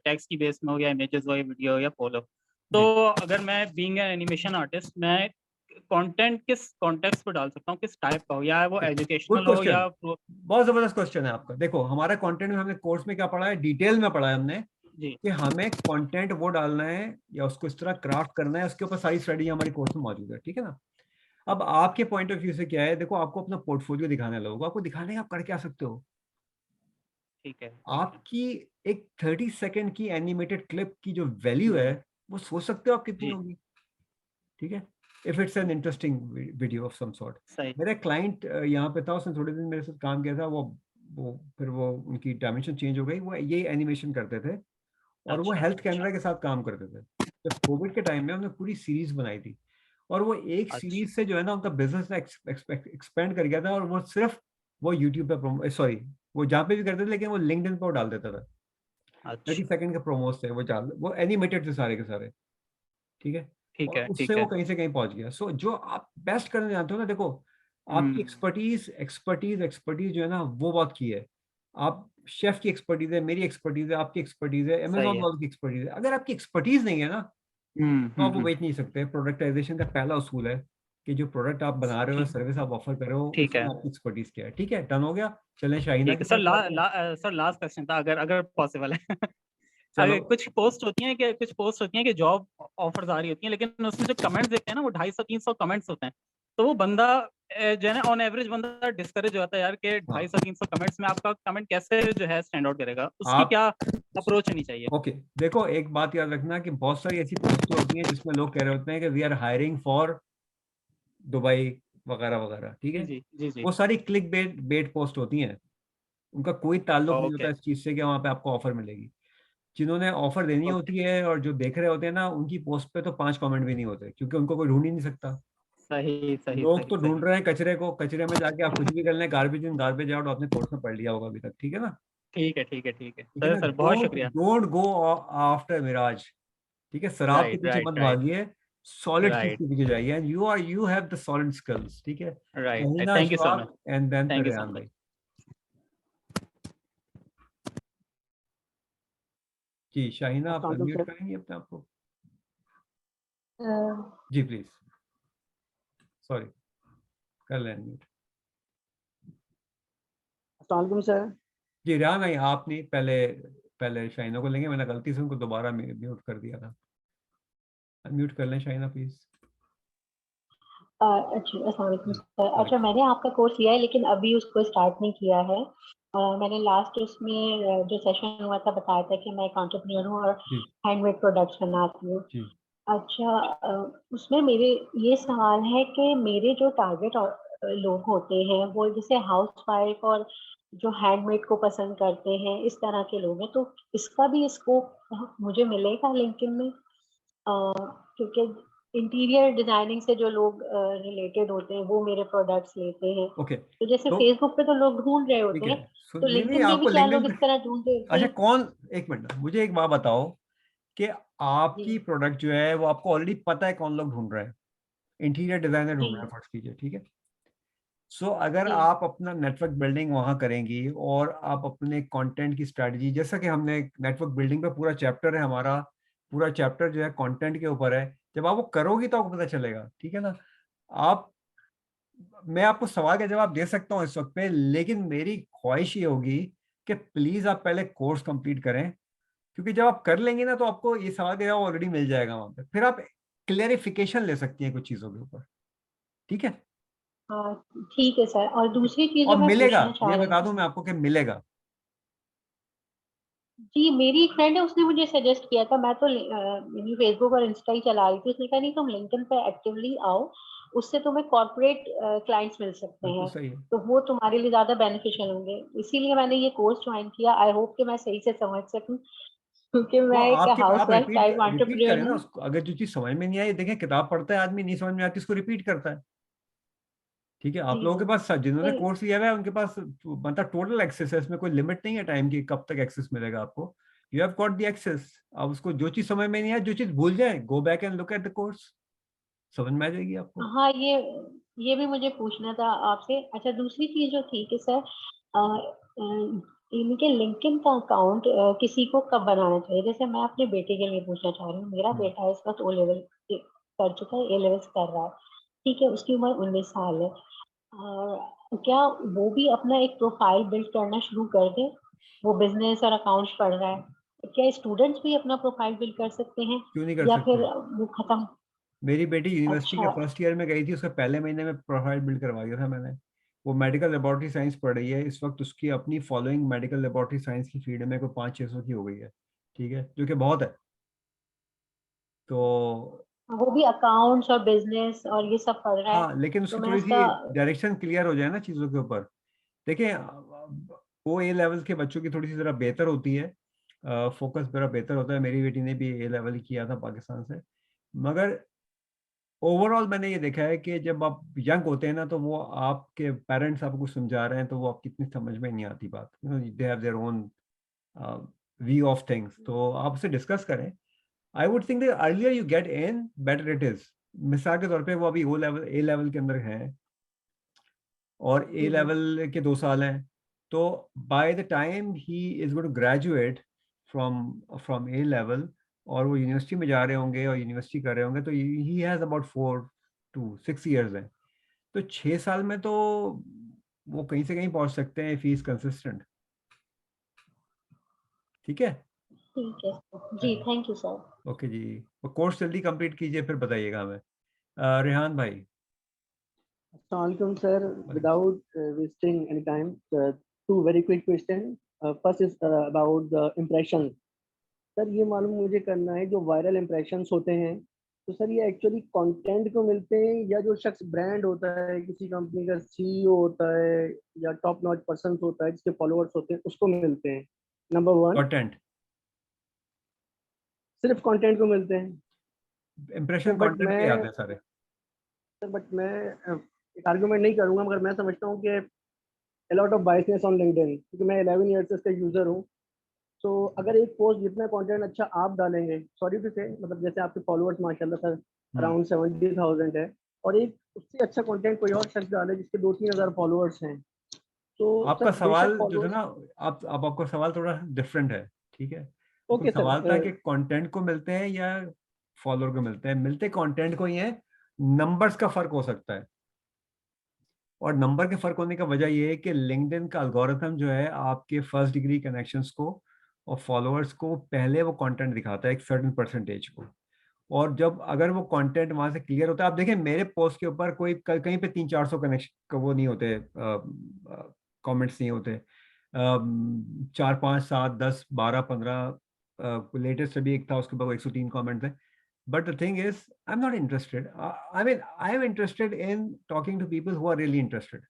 Speaker 6: टेक्स्ट की बेस में हो या इमेजेस हो या वीडियो हो या पोल हो। तो अगर मैं बीइंग एन एनिमेशन आर्टिस्ट, मैं कंटेंट किस कॉन्टेक्स्ट पर डाल सकता हूँ, किस टाइप का हो, या वो
Speaker 1: गुड
Speaker 6: एजुकेशनल हो
Speaker 1: क्वेश्चन,
Speaker 6: या
Speaker 1: बहुत जबरदस्त क्वेश्चन है आपका। देखो हमारा कंटेंट में हमने कोर्स में क्या पढ़ा है, डिटेल में पढ़ा है हमने
Speaker 6: जी
Speaker 1: कि हमें कंटेंट वो डालना है या उसको इस तरह क्राफ्ट करना है, उसके ऊपर सारी स्टडी हमारी कोर्स में मौजूद है, ठीक है ना। अब आपके पॉइंट ऑफ व्यू से क्या है, देखो आपको अपना पोर्टफोलियो दिखाना है लोगों को, आपको दिखाने का आप कर क्या सकते हो।
Speaker 6: ठीक है
Speaker 1: आपकी एक 30 सेकंड की एनिमेटेड क्लिप की जो वैल्यू है वो सोच सकते हो आप कितनी
Speaker 6: जी
Speaker 1: होगी, ठीक है, if it's an interesting video of some sort.
Speaker 6: सही
Speaker 1: मेरा क्लाइंट यहाँ पे था, उसने थोड़े दिन मेरे साथ काम किया था, वो फिर वो उनकी डायमेंशन चेंज हो गई, वो ये एनिमेशन करते थे और वो
Speaker 6: अच्छा
Speaker 1: हेल्थ कैनरा के साथ काम करते थे। जब कोविड के टाइम में उन्होंने पूरी सीरीज बनाई थी और वो एक
Speaker 6: अच्छा
Speaker 1: सीरीज से जो है ना उनका बिजनेस एक्सपेंड कर गया था, और वो सिर्फ वो यूट्यूब पे सॉरी वो जहाँ पे भी करते थे लेकिन वो लिंक्डइन पर डाल देता था। 30
Speaker 6: अच्छा
Speaker 1: सेकंड के प्रोमोस थे, वो एनिमेटेड थे सारे के सारे, ठीक है।
Speaker 6: ठीक
Speaker 1: और
Speaker 6: है
Speaker 1: उससे
Speaker 6: ठीक
Speaker 1: वो
Speaker 6: है
Speaker 1: कहीं से कहीं पहुंच गया। सो जो आप बेस्ट करने जानते हो ना, देखो आपकी एक्सपर्टीज जो है ना वो बहुत की है। आप शेफ की एक्सपर्टीज है, मेरी एक्सपर्टीज है, आपकी एक्सपर्टीज है,
Speaker 6: सही
Speaker 1: अमेजोन
Speaker 6: है।
Speaker 1: वालों की एक्सपर्टीज है। अगर आपकी एक्सपर्टीज नहीं है ना तो आप वो बेच नहीं सकते। प्रोडक्टाइजेशन का पहला उसूल है कि जो प्रोडक्ट आप बना रहे हो,
Speaker 6: ठीक
Speaker 1: सर्विस आप ऑफर कर रहे हो,
Speaker 6: ठीक है
Speaker 1: उसमें आपकी एक्सपर्टीज क्या है। ठीक है, डन हो गया। चलें शाहीना
Speaker 6: ठीक
Speaker 1: के
Speaker 6: है सर।
Speaker 1: पास आते हैं।
Speaker 6: सर लास्ट क्वेश्चन था, अगर अगर पॉसिबल है।
Speaker 1: चलो।
Speaker 6: अगर कुछ पोस्ट होती हैं कि जॉब ऑफर्स आ रही होती हैं, लेकिन उसमें जो कमेंट्स देखते हैं ना वो 250-300 कमेंट्स होते हैं, तो वो बंदा जो है ना ऑन एवरेज बंदा डिस्करेज हो जाता है यार कि
Speaker 1: हाँ
Speaker 6: 250-300 कमेंट्स में आपका कमेंट कैसे जो है स्टैंड आउट करेगा, उसकी
Speaker 1: आप
Speaker 6: क्या अप्रोच होनी चाहिए।
Speaker 1: ओके देखो, एक बात याद रखना कि बहुत सारी ऐसी पोस्टें होती हैं जिसमें लोग कह रहे होते हैं कि we are hiring for Dubai वगैरह वगैरह, ठीक
Speaker 6: जी
Speaker 1: है।
Speaker 6: जी जी जी
Speaker 1: वो सारी क्लिक बेट पोस्ट होती हैं, उनका कोई ताल्लुक नहीं होता
Speaker 6: ओके
Speaker 1: इस चीज से कि वहां पे आपको ऑफर मिलेगी। जिन्होंने ऑफर देनी
Speaker 6: ओके
Speaker 1: होती है और जो देख रहे होते हैं ना, उनकी पोस्ट पे तो 5 कमेंट भी नहीं होते क्योंकि उनको कोई ढूंढ ही नहीं सकता।
Speaker 6: सही सही
Speaker 1: लोग
Speaker 6: सही
Speaker 1: तो ढूंढ
Speaker 6: सही।
Speaker 1: रहे हैं कचरे को, कचरे में जाके आप कुछ भी कर लें, गार्बेज इन गार्बेज आउट आपने कोर्स में पढ़ लिया होगा अभी तक, ठीक है ना।
Speaker 6: ठीक है ठीक है ठीक है
Speaker 1: ठीक है
Speaker 6: सर,
Speaker 1: ना,
Speaker 6: सर बहुत
Speaker 1: डोंट
Speaker 6: शुक्रिया।
Speaker 1: डोंट गो आफ्टर मिराज, ठीक है। शराब के
Speaker 6: राइट
Speaker 1: पीछे
Speaker 6: राइट
Speaker 1: मत
Speaker 6: राइट
Speaker 1: भागिए, सॉलिड चीज
Speaker 6: राइट
Speaker 1: के पीछे जाइए, and you have the solid skills, ठीक है।
Speaker 6: Right.
Speaker 1: Shaheena
Speaker 6: thank you so much.
Speaker 1: Ashfaq and then
Speaker 6: thank
Speaker 1: फिर
Speaker 6: यू सो
Speaker 1: रेहान
Speaker 6: मच।
Speaker 1: भाई। जी शाहीना, आप
Speaker 4: अस्सलाम वालेकुम
Speaker 1: अनम्यूट
Speaker 4: सर।
Speaker 1: करेंगे अपने आप को।
Speaker 4: अस्सलाम
Speaker 1: जी प्लीज, सॉरी, कर लें अनम्यूट।
Speaker 4: वालेकुम सर।
Speaker 1: जी रेहान भाई, आप नहीं, पहले पहले शाहीना को लेंगे, मैंने गलती से उनको दोबारा म्यूट कर दिया था। अनम्यूट कर लें शाहीना प्लीज।
Speaker 7: अच्छा अस्सलाम वालेकुम सर।
Speaker 1: सॉरी।
Speaker 7: अच्छा मैंने आपका कोर्स लिया है लेकिन अभी उसको स्टार्ट नहीं किया है। मैंने लास्ट उसमें जो सेशन हुआ था बताया था कि मैं एक एंटरप्रेन्योर हूँ और
Speaker 1: जी
Speaker 7: हैंडमेड प्रोडक्ट्स बनाती हूँ।
Speaker 1: जी
Speaker 7: अच्छा उसमें मेरे ये सवाल है कि मेरे जो टारगेट लोग होते हैं वो जैसे हाउस वाइफ और जो हैंडमेड को पसंद करते हैं, इस तरह के लोग हैं, तो इसका भी स्कोप मुझे मिलेगा लिंक्डइन में? क्योंकि इंटीरियर डिजाइनिंग से जो लोग रिलेटेड होते हैं वो मेरे प्रोडक्ट्स लेते हैं।
Speaker 1: ओके।
Speaker 7: तो जैसे
Speaker 1: तो
Speaker 7: फेसबुक पे तो लोग ढूंढ रहे
Speaker 1: ठीक
Speaker 7: होते
Speaker 1: है,
Speaker 7: हैं, तो
Speaker 1: नहीं नहीं,
Speaker 7: लिंक्डइन में भी
Speaker 1: आपको
Speaker 7: क्या लोग
Speaker 1: लिंक्डइन
Speaker 7: इस तरह ढूंढ रहे होते
Speaker 1: अच्छा
Speaker 7: हैं?
Speaker 1: कौन, एक मिनट मुझे एक बात बताओ कि
Speaker 7: जी
Speaker 1: आपकी प्रोडक्ट जो है वो आपको ऑलरेडी पता है कौन लोग ढूंढ रहे हैं। इंटीरियर डिजाइनर
Speaker 7: जी
Speaker 1: ढूंढ रहे हैं फर्स्ट कीजिए, ठीक है। सो अगर
Speaker 7: जी
Speaker 1: आप अपना नेटवर्क बिल्डिंग वहां करेंगी और आप अपने कंटेंट की स्ट्रेटजी, जैसा कि हमने नेटवर्क बिल्डिंग पे पूरा चैप्टर है, हमारा पूरा चैप्टर जो है कंटेंट के ऊपर है, जब आप वो करोगी तो आपको पता चलेगा, ठीक है ना। आप मैं आपको सवाल का जवाब दे सकता हूँ इस वक्त पे, लेकिन मेरी ख्वाहिश ये होगी कि प्लीज आप पहले कोर्स कंप्लीट करें, क्योंकि जब आप कर लेंगे ना तो आपको ये सवाल का जवाब ऑलरेडी मिल जाएगा वहां पे, फिर आप क्लेरिफिकेशन ले सकती हैं कुछ चीजों के ऊपर, ठीक है।
Speaker 7: हाँ ठीक है सर। और दूसरी चीज
Speaker 1: और
Speaker 7: जो मैं
Speaker 1: मिलेगा,
Speaker 7: पूछना चाह
Speaker 1: ये
Speaker 7: रही
Speaker 1: बता
Speaker 7: थी,
Speaker 1: दूं मैं आपको कि मिलेगा।
Speaker 7: जी मेरी एक फ्रेंड है, उसने मुझे सजेस्ट किया था, मैं तो मेरी फेसबुक और इंस्टा ही चला रही थी, उसने कहा नहीं तुम लिंक्डइन पे एक्टिवली आओ, उससे तुम्हें कॉर्पोरेट क्लाइंट्स मिल सकते
Speaker 1: बिल्कुल
Speaker 7: हैं,
Speaker 1: सही है।
Speaker 7: तो वो तुम्हारे लिए ज्यादा बेनिफिशियल होंगे। इसीलिए मैंने ये कोर्स ज्वाइन किया। आई होप कि मैं सही से समझ सकूं, क्योंकि
Speaker 1: तो
Speaker 7: मैं एक
Speaker 1: आपके
Speaker 7: हाउस
Speaker 1: आप
Speaker 7: wife
Speaker 1: repeat
Speaker 7: type
Speaker 1: repeat
Speaker 7: entrepreneur
Speaker 1: करें ना
Speaker 7: हूँ।
Speaker 1: उसको, अगर जो चीज समझ में नहीं आई, देखें किताब पढ़ता है आदमी, नहीं समझ में आती उसको रिपीट करता है, ठीक है। आप
Speaker 7: जी
Speaker 1: लोगों के पास जिन्होंने
Speaker 7: तो
Speaker 1: कोर्स लिया हुआ है उनके पास मतलब टोटल एक्सेस है, इसमें कोई लिमिट नहीं है टाइम की कब तक एक्सेस मिलेगा आपको। You have got the access. आप उसको जो चीज समझ में नहीं आए, जो चीज भूल जाए, go back and look at the course. समझ में आ जाएगी आपको।
Speaker 7: हाँ, ये भी मुझे पूछना था आपसे। अच्छा, दूसरी चीज जो थी कि सर इनके लिंक्डइन का अकाउंट किसी को कब बनाना चाहिए? जैसे मैं अपने बेटे के लिए पूछना चाह रही हूँ। मेरा बेटा इस वक्त ओ लेवल कर चुका है, ए लेवल्स कर रहा है, ठीक है, उसकी उम्र 19 साल है। क्या वो भी अपना एक प्रोफाइल बिल्ड करना शुरू कर दे? वो बिजनेस और अकाउंट्स पढ़ रहा है, क्या स्टूडेंट्स भी अपना प्रोफाइल बिल्ड कर सकते हैं
Speaker 1: क्यों नहीं कर
Speaker 7: या
Speaker 1: सकते?
Speaker 7: फिर वो खत्म?
Speaker 1: मेरी बेटी यूनिवर्सिटी के
Speaker 7: अच्छा,
Speaker 1: फर्स्ट ईयर में गई थी, उसका पहले महीने में प्रोफाइल बिल्ड करवा दिया था मैंने। वो मेडिकल लेबोरेटरी साइंस पढ़ रही है इस वक्त, उसकी अपनी फॉलोइंग मेडिकल लेबोरेटरी साइंस की फील्ड में कोई 500-600 की हो गई है, ठीक है, जो कि बहुत है। तो
Speaker 7: वो भी अकाउंट्स और बिजनेस और ये सब पढ़ रहा है,
Speaker 1: हाँ, लेकिन
Speaker 7: तो
Speaker 1: उसकी
Speaker 7: मैं
Speaker 1: थोड़ी
Speaker 7: उसका।
Speaker 1: सी डायरेक्शन क्लियर हो जाए ना चीज़ों के ऊपर। देखिए, वो ए लेवल के बच्चों की थोड़ी सी ज़रा बेहतर होती है, फोकस ज़रा बेहतर होता है। मेरी बेटी ने भी ए लेवल ही किया था पाकिस्तान से। मगर ओवरऑल मैंने ये देखा है कि जब आप यंग होते हैं ना, तो वो आपके पेरेंट्स आपको कुछ समझा रहे हैं तो वो आपकी इतनी समझ में नहीं आती बात। They have their own way of things, तो आप उससे डिस्कस करें। I would think that earlier you get in better it is. मिसाल के तौर पे वो अभी ओ लेवल ए लेवल के अंदर हैं और ए लेवल के 2 साल हैं, तो by the time he is going to graduate from from A level और वो यूनिवर्सिटी में जा रहे होंगे और यूनिवर्सिटी कर रहे होंगे, तो he has about 4 to 6 years है। तो 6 साल में तो वो कहीं से कहीं पहुंच सकते हैं, फीस कंसिस्टेंट। ठीक है।
Speaker 7: ठीक है जी, थैंक यू सर।
Speaker 1: ओके जी, वो कोर्स जल्दी कंप्लीट कीजिए फिर बताइएगा हमें। रेहान भाई।
Speaker 8: Assalamualaikum, sir. Without wasting any time, two very quick questions. First is about the impression. Sir ये मालूम मुझे करना है, जो वायरल इम्प्रेशंस होते हैं, तो सर ये एक्चुअली कंटेंट को मिलते हैं या जो शख्स ब्रांड होता है, किसी कंपनी का सीईओ होता है या टॉप नॉच पर्सन होता है जिसके फॉलोअर्स होते हैं, उसको मिलते हैं? नंबर वन,
Speaker 1: कंटेंट,
Speaker 8: सिर्फ कंटेंट को मिलते हैं?
Speaker 1: इंप्रेशन
Speaker 8: बट
Speaker 1: कंटेंट पे आते
Speaker 8: मैं
Speaker 1: हैं सारे।
Speaker 8: एक आर्गुमेंट नहीं करूंगा, मगर मैं समझता हूँ कि a lot of biasness on LinkedIn, क्योंकि मैं 11 ईयर से इसका यूजर हूँ। तो अगर एक पोस्ट जितना कंटेंट अच्छा आप डालेंगे, सॉरी टू से, मतलब जैसे आपके फॉलोअर्स माशाल्लाह सर अराउंड 70,000 है, और एक उससे अच्छा कंटेंट कोई और शख्स डाले जिसके 2-3 हज़ार फॉलोअर्स हैं, तो
Speaker 1: आपका
Speaker 8: सर बेशक
Speaker 1: सवाल जो है
Speaker 8: फॉलोअर्स।
Speaker 1: ना, आप अब आपका सवाल थोड़ा डिफरेंट है, ठीक है। तो
Speaker 8: ओके
Speaker 1: सवाल था
Speaker 8: सर।
Speaker 1: कि कंटेंट को मिलते हैं या फॉलोअर को मिलते हैं। मिलते कंटेंट को ही है, नंबर्स का फर्क हो सकता है। और नंबर के फर्क होने का वजह यह है कि लिंक्डइन का एल्गोरिथम जो है आपके फर्स्ट डिग्री कनेक्शंस को और फॉलोअर्स को पहले वो कंटेंट दिखाता है एक सर्टेन परसेंटेज को। और जब अगर वो कंटेंट वहां से क्लियर होता है, आप देखें मेरे पोस्ट के ऊपर कोई कहीं पे 300-400 कनेक्शन वो नहीं होते, कमेंट्स नहीं होते, 4, 5, 7, 10, 12, 15, लेटेस्ट अभी एक था उसके ऊपर 103 कमेंट थे। But the thing is, I'm not interested. I mean, I'm interested in talking to people who are really interested.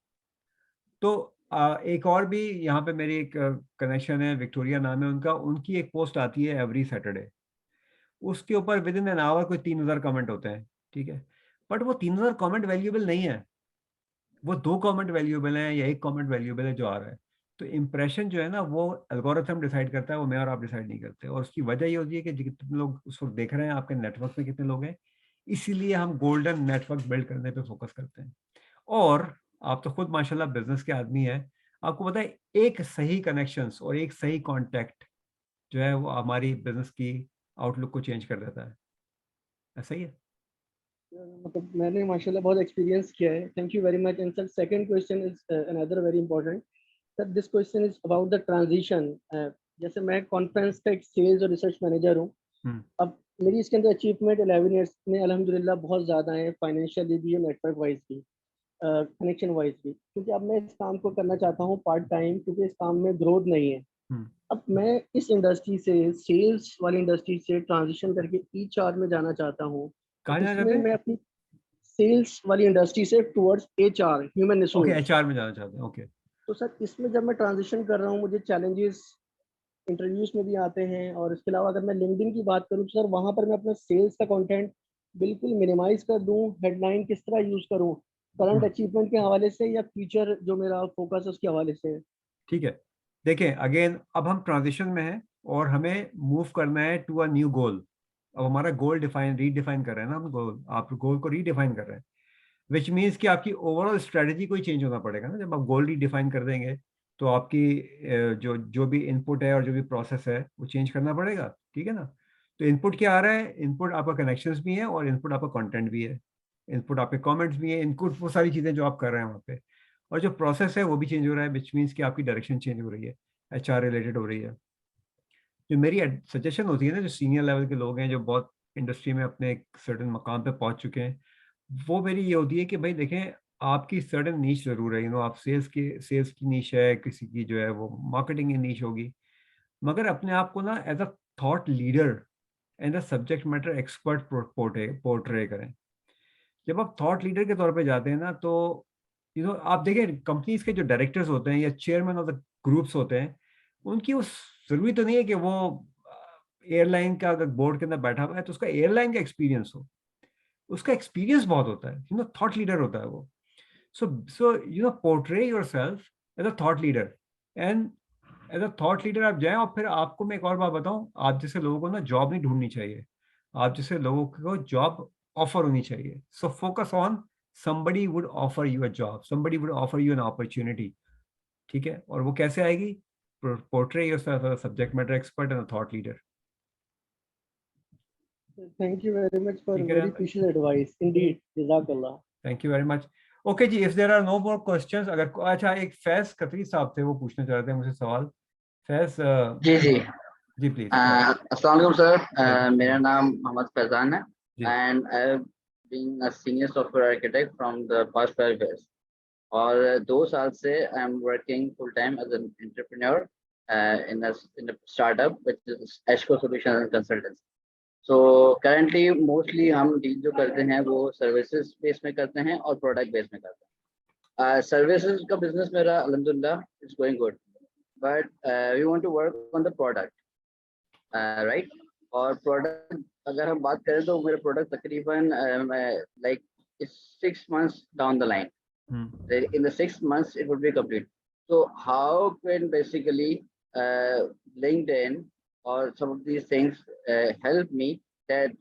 Speaker 1: तो एक और भी यहाँ पे मेरी एक कनेक्शन है, विक्टोरिया नाम है उनका, उनकी एक पोस्ट आती है एवरी सैटरडे। उसके ऊपर विद इन एन आवर कोई 3,000 कमेंट होते हैं, ठीक है। बट वो 3,000 कमेंट वैल्यूएबल नहीं है, वो 2 कमेंट वैल्यूएबल है या 1 कमेंट वैल्यूएबल है जो आ रहा है। तो इम्प्रेशन जो है ना, वो एल्गोरिथम डिसाइड करता है, वो मैं और आप डिसाइड नहीं करते। और उसकी वजह ये होती है कि कितने लोग उस वक्त देख रहे हैं, आपके नेटवर्क में कितने लोग हैं। इसीलिए हम गोल्डन नेटवर्क बिल्ड करने पे फोकस करते हैं। और आप तो खुद माशाल्लाह बिजनेस के आदमी हैं, आपको पता है एक सही कनेक्शंस और एक सही कांटेक्ट जो है वो हमारी बिजनेस की आउटलुक को चेंज कर देता है। ऐसा ही है।
Speaker 8: मतलब मैंने माशाल्लाह बहुत एक्सपीरियंस किया है। Thank you very much. And sir second question is another very important. Sir this question is about the transition. जैसे मैं कॉन्फ्रेंस का एक सेल्स और रिसर्च मैनेजर हूँ। अब मेरी इसके अंदर अचीवमेंट 11 ईयर्स में अल्हम्दुलिल्लाह बहुत ज़्यादा है, फाइनेंशियली भी और नेटवर्क वाइज भी, कनेक्शन वाइज भी, क्योंकि अब मैं इस काम को करना चाहता हूँ पार्ट टाइम, क्योंकि इस काम में ग्रोथ नहीं है। अब मैं इस इंडस्ट्री से, सेल्स वाली इंडस्ट्री से ट्रांजिशन करके ईएचआर में जाना चाहता हूँ।
Speaker 1: कहाँ जाना
Speaker 8: इसमें
Speaker 1: चाहते हैं?
Speaker 8: मैं अपनी सेल्स वाली इंडस्ट्री से towards HR, human
Speaker 1: okay,
Speaker 8: resource.
Speaker 1: HR में जाना चाहते हैं, ओके।
Speaker 8: तो सर इसमें जब मैं ट्रांजिशन कर रहा हूँ, मुझे चैलेंजेस इंटरव्यूज में भी आते हैं, और इसके अलावा अगर मैं लिंक्डइन की बात करूँ तो सर वहाँ पर मैं अपना सेल्स का कंटेंट बिल्कुल मिनिमाइज कर दूँ, हेडलाइन किस तरह यूज करूँ, करंट अचीवमेंट के हवाले से या फ्यूचर जो मेरा फोकस है उसके हवाले से?
Speaker 1: ठीक है, देखें अगेन अब हम ट्रांजिशन में हैं और हमें मूव करना है टू अ न्यू गोल। अब हमारा गोल रीडिफाइन कर रहे हैं ना हम गोल, आप गोल को रीडिफाइन कर रहे हैं, विच मीन्स कि आपकी ओवरऑल स्ट्रेटजी को ही चेंज होना पड़ेगा ना। जब आप गोल रीडिफाइन कर देंगे तो आपकी जो भी इनपुट है और जो भी प्रोसेस है वो चेंज करना पड़ेगा, ठीक है ना। तो इनपुट क्या आ रहा है, इनपुट आपका कनेक्शंस भी है और इनपुट आपका कंटेंट भी है, इनपुट आपके कमेंट्स भी है, इनपुट वो सारी चीज़ें जो आप कर रहे हैं वहाँ पे, और जो प्रोसेस है वो भी चेंज हो रहा है, विच मीन्स कि आपकी डायरेक्शन चेंज हो रही है, HR रिलेटेड हो रही है। जो मेरी सजेशन होती है ना, जो सीनियर लेवल के लोग हैं जो बहुत इंडस्ट्री में अपने एक सर्टेन मकाम पे पहुंच चुके हैं, वो मेरी ये होती है कि भाई देखें, आपकी सर्टेन नीश जरूर है, आप सेल्स की नीश है, किसी की जो है वो मार्केटिंग की नीश होगी, मगर अपने आप को ना as a thought leader and a subject matter expert portray करें। जब आप थॉट लीडर के तौर पे जाते हैं ना, तो आप देखें कंपनीज के जो डायरेक्टर्स होते हैं या चेयरमैन ऑफ द ग्रुप्स होते हैं, उनकी उस जरूरी तो नहीं है कि वो एयरलाइन का अगर बोर्ड के अंदर बैठा हुआ है तो उसका एयरलाइन का एक्सपीरियंस हो, उसका एक्सपीरियंस बहुत होता है, थॉट लीडर होता है वो। So portray yourself as a thought leader, and as a thought leader आप जाएं। और फिर आपको मैं एक और बात बताऊं, आप जैसे लोगों को ना जॉब नहीं ढूंढनी चाहिए, आप जैसे लोगों को जॉब ऑफर होनी चाहिए। So focus on somebody would offer you a job, somebody would offer you an opportunity, ठीक है। और वो कैसे आएगी, portray yourself as a subject matter expert and a thought leader.
Speaker 8: Thank you very much for
Speaker 1: ठीक है,
Speaker 8: very precious advice. Indeed, Jazakallah.
Speaker 1: Thank you very much. Okay ji, if there are no more questions, अगर अच्छा एक फैज खत्री साहब थे, वो पूछना चाह रहे थे मुझसे सवाल। फैज
Speaker 9: जी जी
Speaker 1: जी प्लीज।
Speaker 9: अस्सलाम वालेकुम सर, मेरा नाम मोहम्मद फैजान है
Speaker 1: जी।
Speaker 9: And I have been a senior software architect from the past 5 years और 2 साल से I am working full time as an entrepreneur in a startup which is एशको solutions and consultancy. So currently mostly हम deal जो करते हैं वो services base में करते हैं और प्रोडक्ट बेस में करते हैं। सर्विसेज का बिजनेस मेरा अल्हम्दुलिल्लाह is going good, but we want to work on the product, right. और प्रोडक्ट अगर हम बात करें तो मेरा प्रोडक्ट तकरीबन like 6 months down the line. In the 6 months it would be complete. So how can basically LinkedIn or some of these things help me that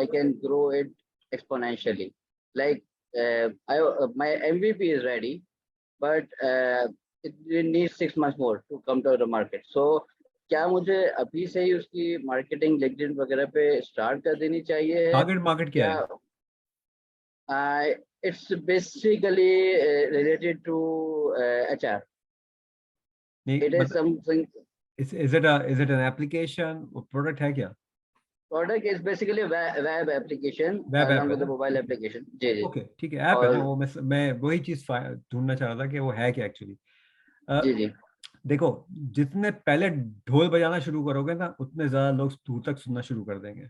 Speaker 9: I can grow it exponentially? Like my MVP is ready, but it needs 6 months more to come to the market. So क्या मुझे अभी से ही उसकी marketing LinkedIn वगैरह पे start कर देनी चाहिए?
Speaker 1: मार्केट क्या
Speaker 9: है? It's basically related to HR. It is something.
Speaker 1: Is it an application? Product है क्या?
Speaker 9: Product is basically a web application along with the mobile application. Ji ji.
Speaker 1: Okay, ठीक है, ऐप है ना वो। मैं वही चीज ढूंढना चाह रहा था कि वो है क्या एक्चुअली।
Speaker 9: जी जी.
Speaker 1: देखो, जितने पहले ढोल बजाना शुरू करोगे ना, उतने ज्यादा लोग दूर तक सुनना शुरू कर देंगे।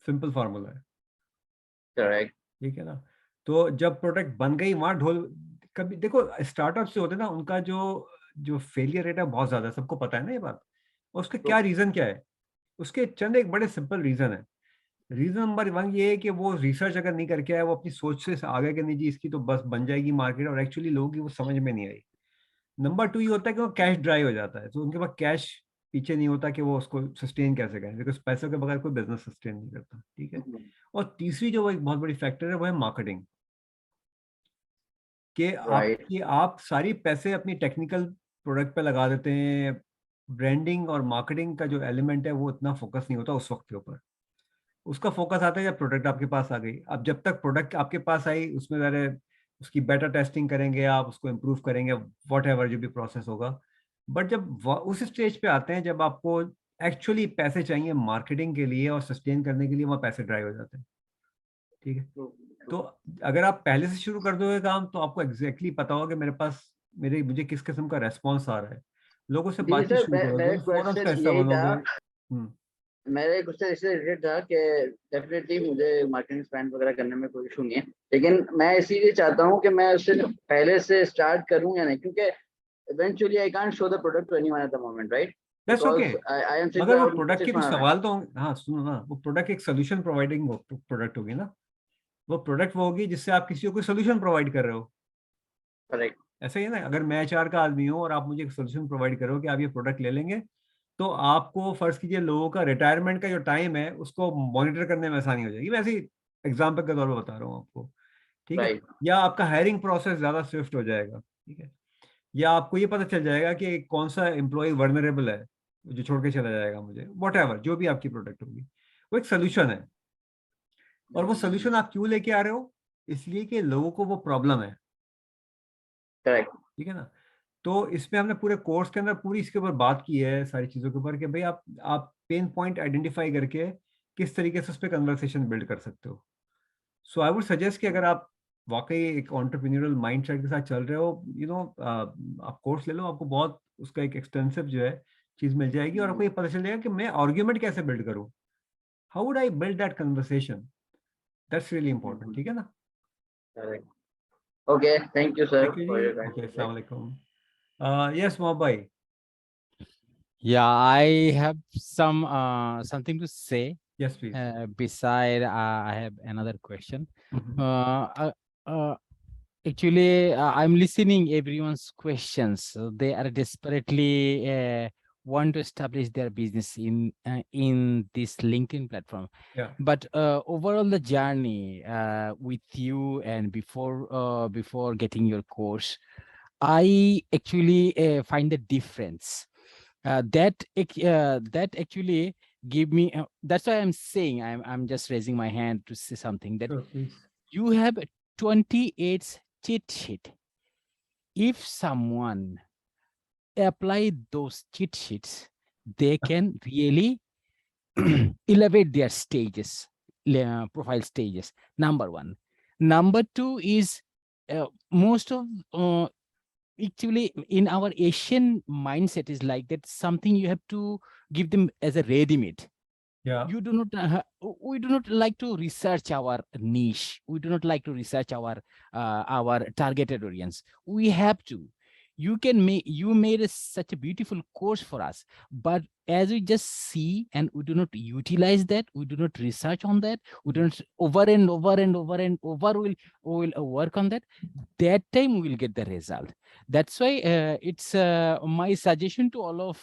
Speaker 1: सिंपल फार्मूला है।
Speaker 9: करेक्ट।
Speaker 1: ठीक है ना। तो जब प्रोडक्ट बन गई वहां ढोल, कभी देखो स्टार्टअप से होते ना, उनका जो फेलियर रेट है बहुत ज्यादा, सबको पता है ना ये बात। और उसका क्या रीजन क्या है? उसके चंद एक बड़े सिंपल रीजन है। रीजन नंबर 1 ये है कि वो रिसर्च अगर नहीं करके आया, वो अपनी सोच से आगे के नहीं जी इसकी तो बस बन जाएगी मार्केट, और एक्चुअली लोगों की वो समझ में नहीं आई। नंबर 2 ये होता है कि वो कैश ड्राइव हो जाता है, तो उनके पास कैश पीछे नहीं होता कि वो उसको सस्टेन कैसे करें, बिकॉज पैसों के बगैर कोई बिजनेस सस्टेन नहीं करता। ठीक है। और तीसरी जो एक बहुत बड़ी फैक्टर है वो है मार्केटिंग, कि आप सारी पैसे अपनी टेक्निकल प्रोडक्ट पे लगा देते हैं। ब्रांडिंग और मार्केटिंग का जो एलिमेंट है वो इतना फोकस नहीं होता उस वक्त के ऊपर। उसका फोकस आता है जब प्रोडक्ट आपके पास आ गई। अब जब तक प्रोडक्ट आपके पास आई, उसमें ज़रा उसकी बेटर टेस्टिंग करेंगे, आप उसको इम्प्रूव करेंगे, वॉट एवर जो भी प्रोसेस होगा। बट जब उस स्टेज पे आते हैं जब आपको एक्चुअली पैसे चाहिए मार्केटिंग के लिए और सस्टेन करने के लिए, वहाँ पैसे ड्राइव हो जाते हैं। ठीक है। तो अगर आप पहले से शुरू कर दोगे काम, तो आपको एग्जैक्टली पता होगा कि मेरे पास मुझे किस किस्म का रेस्पॉन्स आ रहा है। लोगों से बातचीत शुरू करोगे, फौरन से ऐसा बनोगे।
Speaker 9: मेरे क्वेश्चन इससे रिलेटेड था कि डेफिनेटली मुझे मार्केटिंग स्पेंड वगैरह करने में कोई इशू नहीं है, लेकिन मैं इसीलिए चाहता हूँ कि मैं उससे पहले से स्टार्ट करूँ या नहीं, क्योंकि eventually I can't show the product to anyone at the moment, right?
Speaker 1: That's okay. मगर वो प्रोडक्ट की तो सवाल तो, हाँ सुनो ना, वो प्रोडक्ट एक सोल्यूशन प्रोवाइडिंग प्रोडक्ट होगी ना। वो प्रोडक्ट वो होगी जिससे आप किसी को कोई सोल्यूशन प्रोवाइड कर रहे हो।
Speaker 9: करेक्ट।
Speaker 1: ऐसा ही है ना। अगर मैं HR का आदमी हूँ और आप मुझे एक सोल्यूशन प्रोवाइड करो कि आप ये प्रोडक्ट ले लेंगे तो आपको फर्ज कीजिए लोगों का रिटायरमेंट का जो टाइम है उसको मॉनिटर करने में आसानी हो जाएगी। मैं ऐसे एग्जाम्पल के तौर पर बता रहा हूँ आपको, ठीक है।
Speaker 9: Right.
Speaker 1: या आपका हायरिंग प्रोसेस ज्यादा स्विफ्ट हो जाएगा, ठीक है। या आपको ये पता चल जाएगा कि कौन सा एम्प्लॉय वर्नरेबल है जो छोड़ के चला जाएगा मुझे, वट जो भी आपकी प्रोडक्ट होगी, वो एक सोल्यूशन है। और वो सोल्यूशन आप क्यों लेके आ रहे हो? इसलिए कि लोगों को वो प्रॉब्लम है,
Speaker 9: Correct.
Speaker 1: ठीक है ना। तो इसमें हमने पूरे कोर्स के अंदर पूरी इसके ऊपर बात की है, सारी चीजों के ऊपर, कि भाई आप पेन पॉइंट आइडेंटिफाई करके किस तरीके से उस पर कन्वर्सेशन बिल्ड कर सकते हो। सो आई वुड सजेस्ट कि अगर आप वाकई एक एंटरप्रेन्योरल माइंडसेट के साथ चल रहे हो, आप कोर्स ले लो, आपको बहुत उसका एक एक्सटेंसिव जो है चीज मिल जाएगी, और आपको ये पता चल जाएगा कि मैं आर्ग्यूमेंट कैसे बिल्ड करूं, how would I build that conversation, that's really important, ठीक है ना।
Speaker 9: Correct. Okay. Thank you, sir,
Speaker 1: thank you
Speaker 9: for
Speaker 1: जी,
Speaker 9: your kind
Speaker 1: ओके, अस्सलाम
Speaker 9: feedback.
Speaker 1: वालेकुम। यस मोहब्बत भाई।
Speaker 2: Yeah, I have something to say.
Speaker 1: Yes please.
Speaker 2: Beside, I have another question. Uh, Actually, I'm listening everyone's questions. So they are desperately want to establish their business in this LinkedIn platform.
Speaker 1: Yeah.
Speaker 2: But overall, the journey with you and before getting your course, I actually find the difference. That actually give me. That's why I'm saying I'm just raising my hand to say something that
Speaker 1: Sure, please.
Speaker 2: you have 28 cheat sheet. If someone apply those cheat sheets, they can really elevate their stages, profile stages. Number one. Number two is most of actually in our Asian mindset is like that, something you have to give them as a ready-made.
Speaker 1: Yeah.
Speaker 2: You do not we do not like to research our niche. We do not like to research our targeted audience. We have to. You made such a beautiful course for us, but as we just see and we do not utilize that, we do not research on that, we don't over and over and over and over will work on that, that time we will get the result. That's why it's my suggestion to all of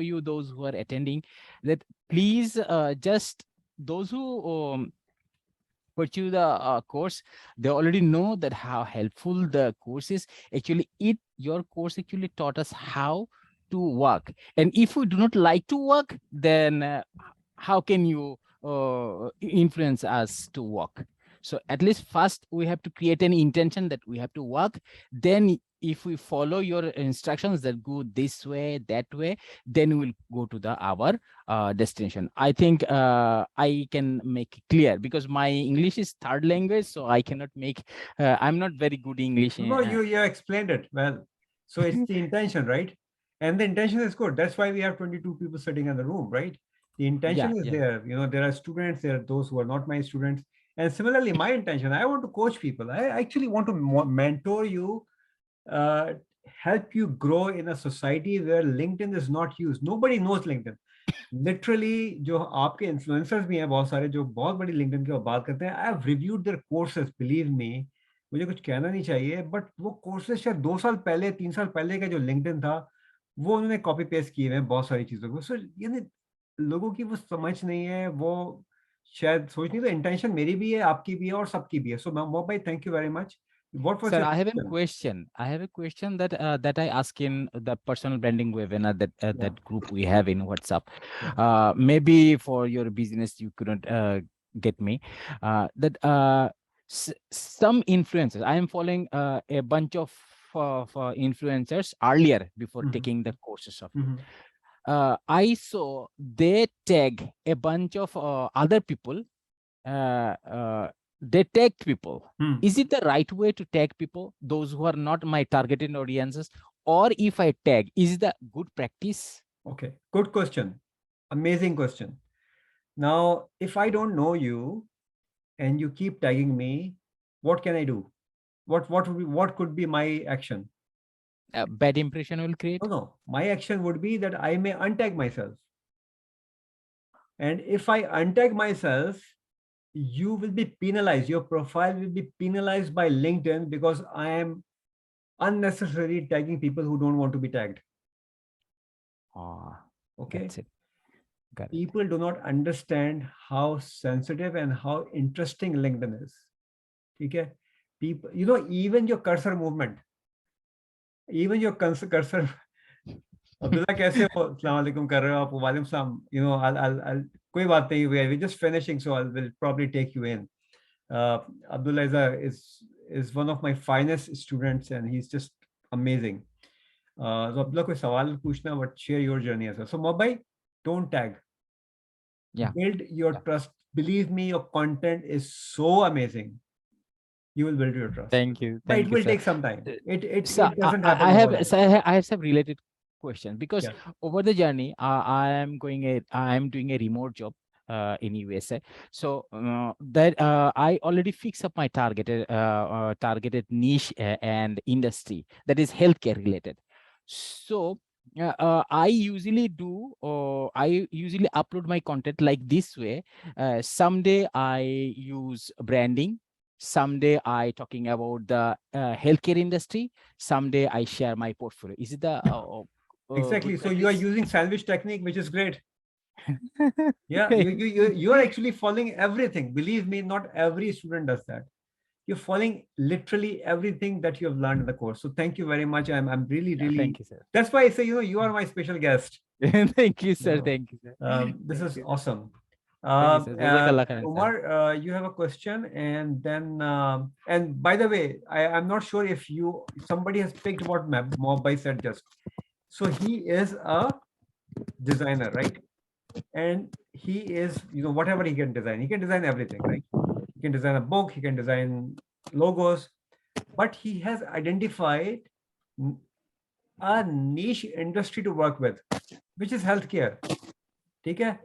Speaker 2: you, those who are attending, that please just those who pursue the course, they already know that how helpful the course is. Actually, your course actually taught us how to work. And if we do not like to work, then how can you influence us to work? So at least first we have to create an intention that we have to work. Then if we follow your instructions that go this way, that way, then we'll go to our destination. I think I can make it clear because my English is third language, so I cannot make. I'm not very good English.
Speaker 1: No, you explained it well. So it's the intention, right? And the intention is good. That's why we have 22 people sitting in the room, right? The intention is there. There are students, there are those who are not my students. And similarly, my intention, I want to coach people. I actually want to mentor you, help you grow in a society where LinkedIn is not used. Nobody knows LinkedIn. Literally, जो आपके influencers भी हैं बहुत सारे जो बहुत बड़ी LinkedIn की बात करते हैं. I have reviewed their courses, believe me. मुझे कुछ कहना नहीं चाहिए, बट वो कोर्सेज शायद 2 साल पहले 3 साल पहले का जो लिंक्डइन था वो उन्होंने कॉपी पेस्ट किए हैं बहुत सारी चीजों को। सो यानी लोगों की वो समझ नहीं है, वो शायद सोच नहीं, तो इंटेंशन मेरी भी है, आपकी भी है और सबकी भी है। सो मोहम्मद भाई, thank you very much. What was
Speaker 2: Sir,
Speaker 1: your
Speaker 2: I have a
Speaker 1: question?
Speaker 2: question. I have a question that I ask in the personal branding webinar that group we have in WhatsApp. Maybe for your business you couldn't get me. Some influencers. I am following a bunch of influencers earlier before taking the courses of. I saw they tag a bunch of other people. They tag people. Is it the right way to tag people, those who are not my targeted audiences? Or if I tag, is it the good practice?
Speaker 1: Okay, good question. Amazing question. Now, if I don't know you and you keep tagging me, what can I do? What could be my action?
Speaker 2: A bad impression will create?
Speaker 1: No. My action would be that I may untag myself. And if I untag myself, you will be penalized. Your profile will be penalized by LinkedIn because I am unnecessarily tagging people who don't want to be tagged. Okay.
Speaker 2: That's it. Got it.
Speaker 1: People do not understand how sensitive and how interesting LinkedIn is. Okay. People, you know, even your cursor movement, even your cursor. Abdullah, कैसे हो? अस्सलाम वालेकुम कर रहे हो आप? वालेकुम सलाम. You know, I'll कोई बात नहीं. We're just finishing, so will probably take you in. Abdullah is one of my finest students, and he's just amazing. So Abdullah, कोई सवाल पूछना, but share your journey as well. So Mobile, don't tag.
Speaker 2: Yeah.
Speaker 1: Build your trust. Believe me, your content is so amazing. You will build your trust.
Speaker 2: Thank you.
Speaker 1: But
Speaker 2: Thank
Speaker 1: it
Speaker 2: you,
Speaker 1: will
Speaker 2: sir.
Speaker 1: take some time. It
Speaker 2: So
Speaker 1: doesn't
Speaker 2: I
Speaker 1: happen
Speaker 2: have
Speaker 1: overnight.
Speaker 2: I have some related questions because
Speaker 1: Yeah.
Speaker 2: over the journey I am doing a remote job in USA. So that I already fixed up my targeted niche and industry that is healthcare related. So I usually upload my content like this way. Someday I use branding. Someday I talking about the healthcare industry. Someday I share my portfolio. Is it the
Speaker 1: Exactly.
Speaker 2: good
Speaker 1: So you are
Speaker 2: practice?
Speaker 1: using sandwich technique, which is great. Yeah,
Speaker 2: Okay.
Speaker 1: you are actually following everything. Believe me, not every student does that. You're following literally everything that you have learned in the course. So thank you very much. I'm really,
Speaker 2: Yeah,
Speaker 1: really.
Speaker 2: thank you, sir.
Speaker 1: That's why I say, you know, you are my special guest.
Speaker 2: Thank you, sir.
Speaker 1: No.
Speaker 2: Thank you, sir.
Speaker 1: This
Speaker 2: Thank
Speaker 1: is
Speaker 2: you.
Speaker 1: awesome.
Speaker 2: Thank you, sir. Jazakallah khairan, sir.
Speaker 1: Umar, you have a question, and then and by the way, I'm not sure if somebody has picked what Mobile said just. So he is a designer, right? And he is, you know, whatever he can design everything, right? He can design a book, he can design logos, but he has identified a niche industry to work with, which is healthcare. ठीक है?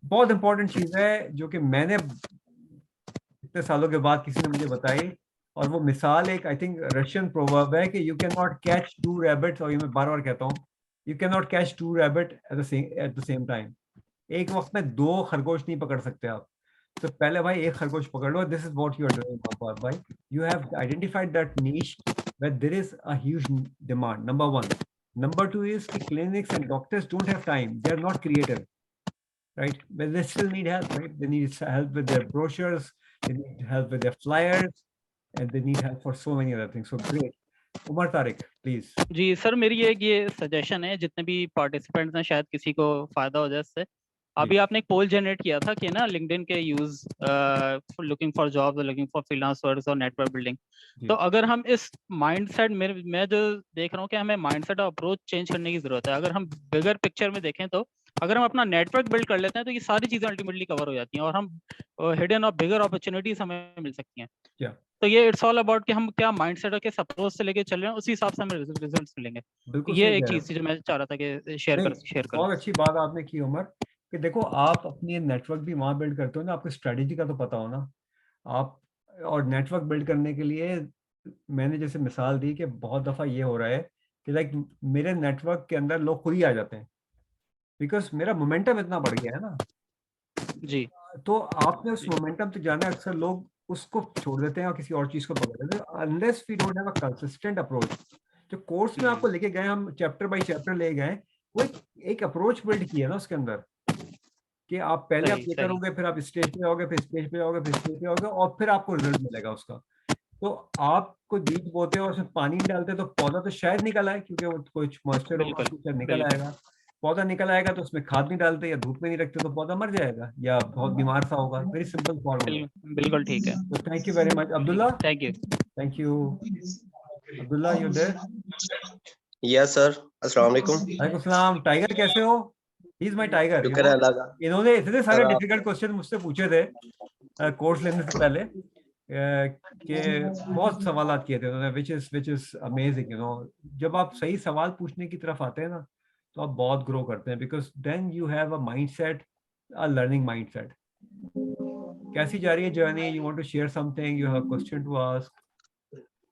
Speaker 1: बहुत important चीज है जो कि मैंने इतने सालों के बाद किसी ने मुझे बताई, और वो मिसाल एक आई थिंक रशियन प्रोवर्ब है कि you can not catch two rabbits, और ये मैं बार बार कहता हूँ, you can not catch two rabbit at the same time. एक वक्त में दो खरगोश नहीं पकड़ सकते आप. तो पहले भाई एक खरगोश पकड़ लो. This is what you are doing भाई. You have identified that niche where there is a huge demand. Number one. Number two is the clinics and doctors don't have time. They are not creative, right? But they still need help, right? They need help with their brochures. They need help with their flyers, and they need help for so many other things. So great. Umar Tariq, please.
Speaker 6: जी sir, मेरी ये suggestion है, जितने भी participants हैं शायद किसी को फायदा हो जाए इससे. अभी आपने एक पोल जनरेट किया था कि ना लिंक्डइन के use looking for jobs, looking for freelance works और नेटवर्क बिल्डिंग. तो अगर हम इस माइंडसेट में, मैं जो देख रहा हूँ कि हमें माइंडसेट और अप्रोच चेंज करने की जरूरत है. अगर हम बिगर पिक्चर में देखें तो अगर हम अपना नेटवर्क बिल्ड कर लेते हैं तो ये सारी चीजें अल्टीमेटली कवर हो जाती हैं और हम हिडन और बिगर अपॉर्चुनिटीज हमें मिल सकती हैं. तो ये इट्स ऑल अबाउट कि हम क्या माइंडसेट और किस अप्रोच से लेके चल रहे हैं, उसी हिसाब से हमें रिजल्ट्स मिलेंगे. ये एक चीज थी जो मैं चाह रहा था कि शेयर करूं.
Speaker 1: बहुत अच्छी बात आपने की उमर, कि देखो आप अपनी नेटवर्क भी वहां बिल्ड करते हो ना, आपको स्ट्रेटेजी का तो पता हो ना आप. और नेटवर्क बिल्ड करने के लिए मैंने जैसे मिसाल दी कि बहुत दफा ये हो रहा है कि लाइक मेरे नेटवर्क के अंदर लोग खुद ही आ जाते हैं, बिकॉज मेरा मोमेंटम इतना बढ़ गया है ना
Speaker 6: जी.
Speaker 1: तो आपने उस मोमेंटम तक जाना है. अक्सर लोग उसको छोड़ देते हैं और किसी और चीज को पकड़ लेते हैं. Unless we don't have a consistent approach. जो कोर्स में आपको लेके गए, हम चैप्टर बाय चैप्टर ले गए, वो एक अप्रोच बिल्ड किया ना उसके अंदर, कि आप पहले आप ये करोगे, फिर आप स्टेज पे आओगे, फिर स्टेज पे आओगे, फिर स्टेज पे आओगे, और फिर आपको रिजल्ट मिलेगा उसका. तो आप कोई बीज बोते हो और उसमें पानी नहीं डालते तो पौधा तो शायद निकल आए, क्योंकि वो कुछ मॉइस्चर होगा, कुछ निकल आएगा. पौधा निकल आएगा तो उसमें खाद नहीं डालते या धूप में नहीं रखते तो पौधा मर जाएगा या बहुत बीमार सा होगा. Very simple formula.
Speaker 6: बिल्कुल ठीक है.
Speaker 1: तो thank you very much Abdullah.
Speaker 6: Thank you.
Speaker 1: Thank you Abdullah. You there?
Speaker 10: Yes sir. अस्सलाम वालेकुम.
Speaker 1: वालेकुम सलाम. टाइगर कैसे हो? He is my tiger.
Speaker 10: शुक्र है अल्लाह का.
Speaker 1: इन्होंने इतने सारे डिफिकल्ट क्वेश्चन मुझसे पूछे थे कोर्स लेने से पहले, कि बहुत सवालात किए थे उन्होंने, which is amazing, you know. जब आप सही सवाल पूछने की तरफ आते हैं ना तो आप बहुत ग्रो करते हैं, because then you have a mindset, a learning mindset. कैसी जा रही है journey? You want to share something? You have a question to ask?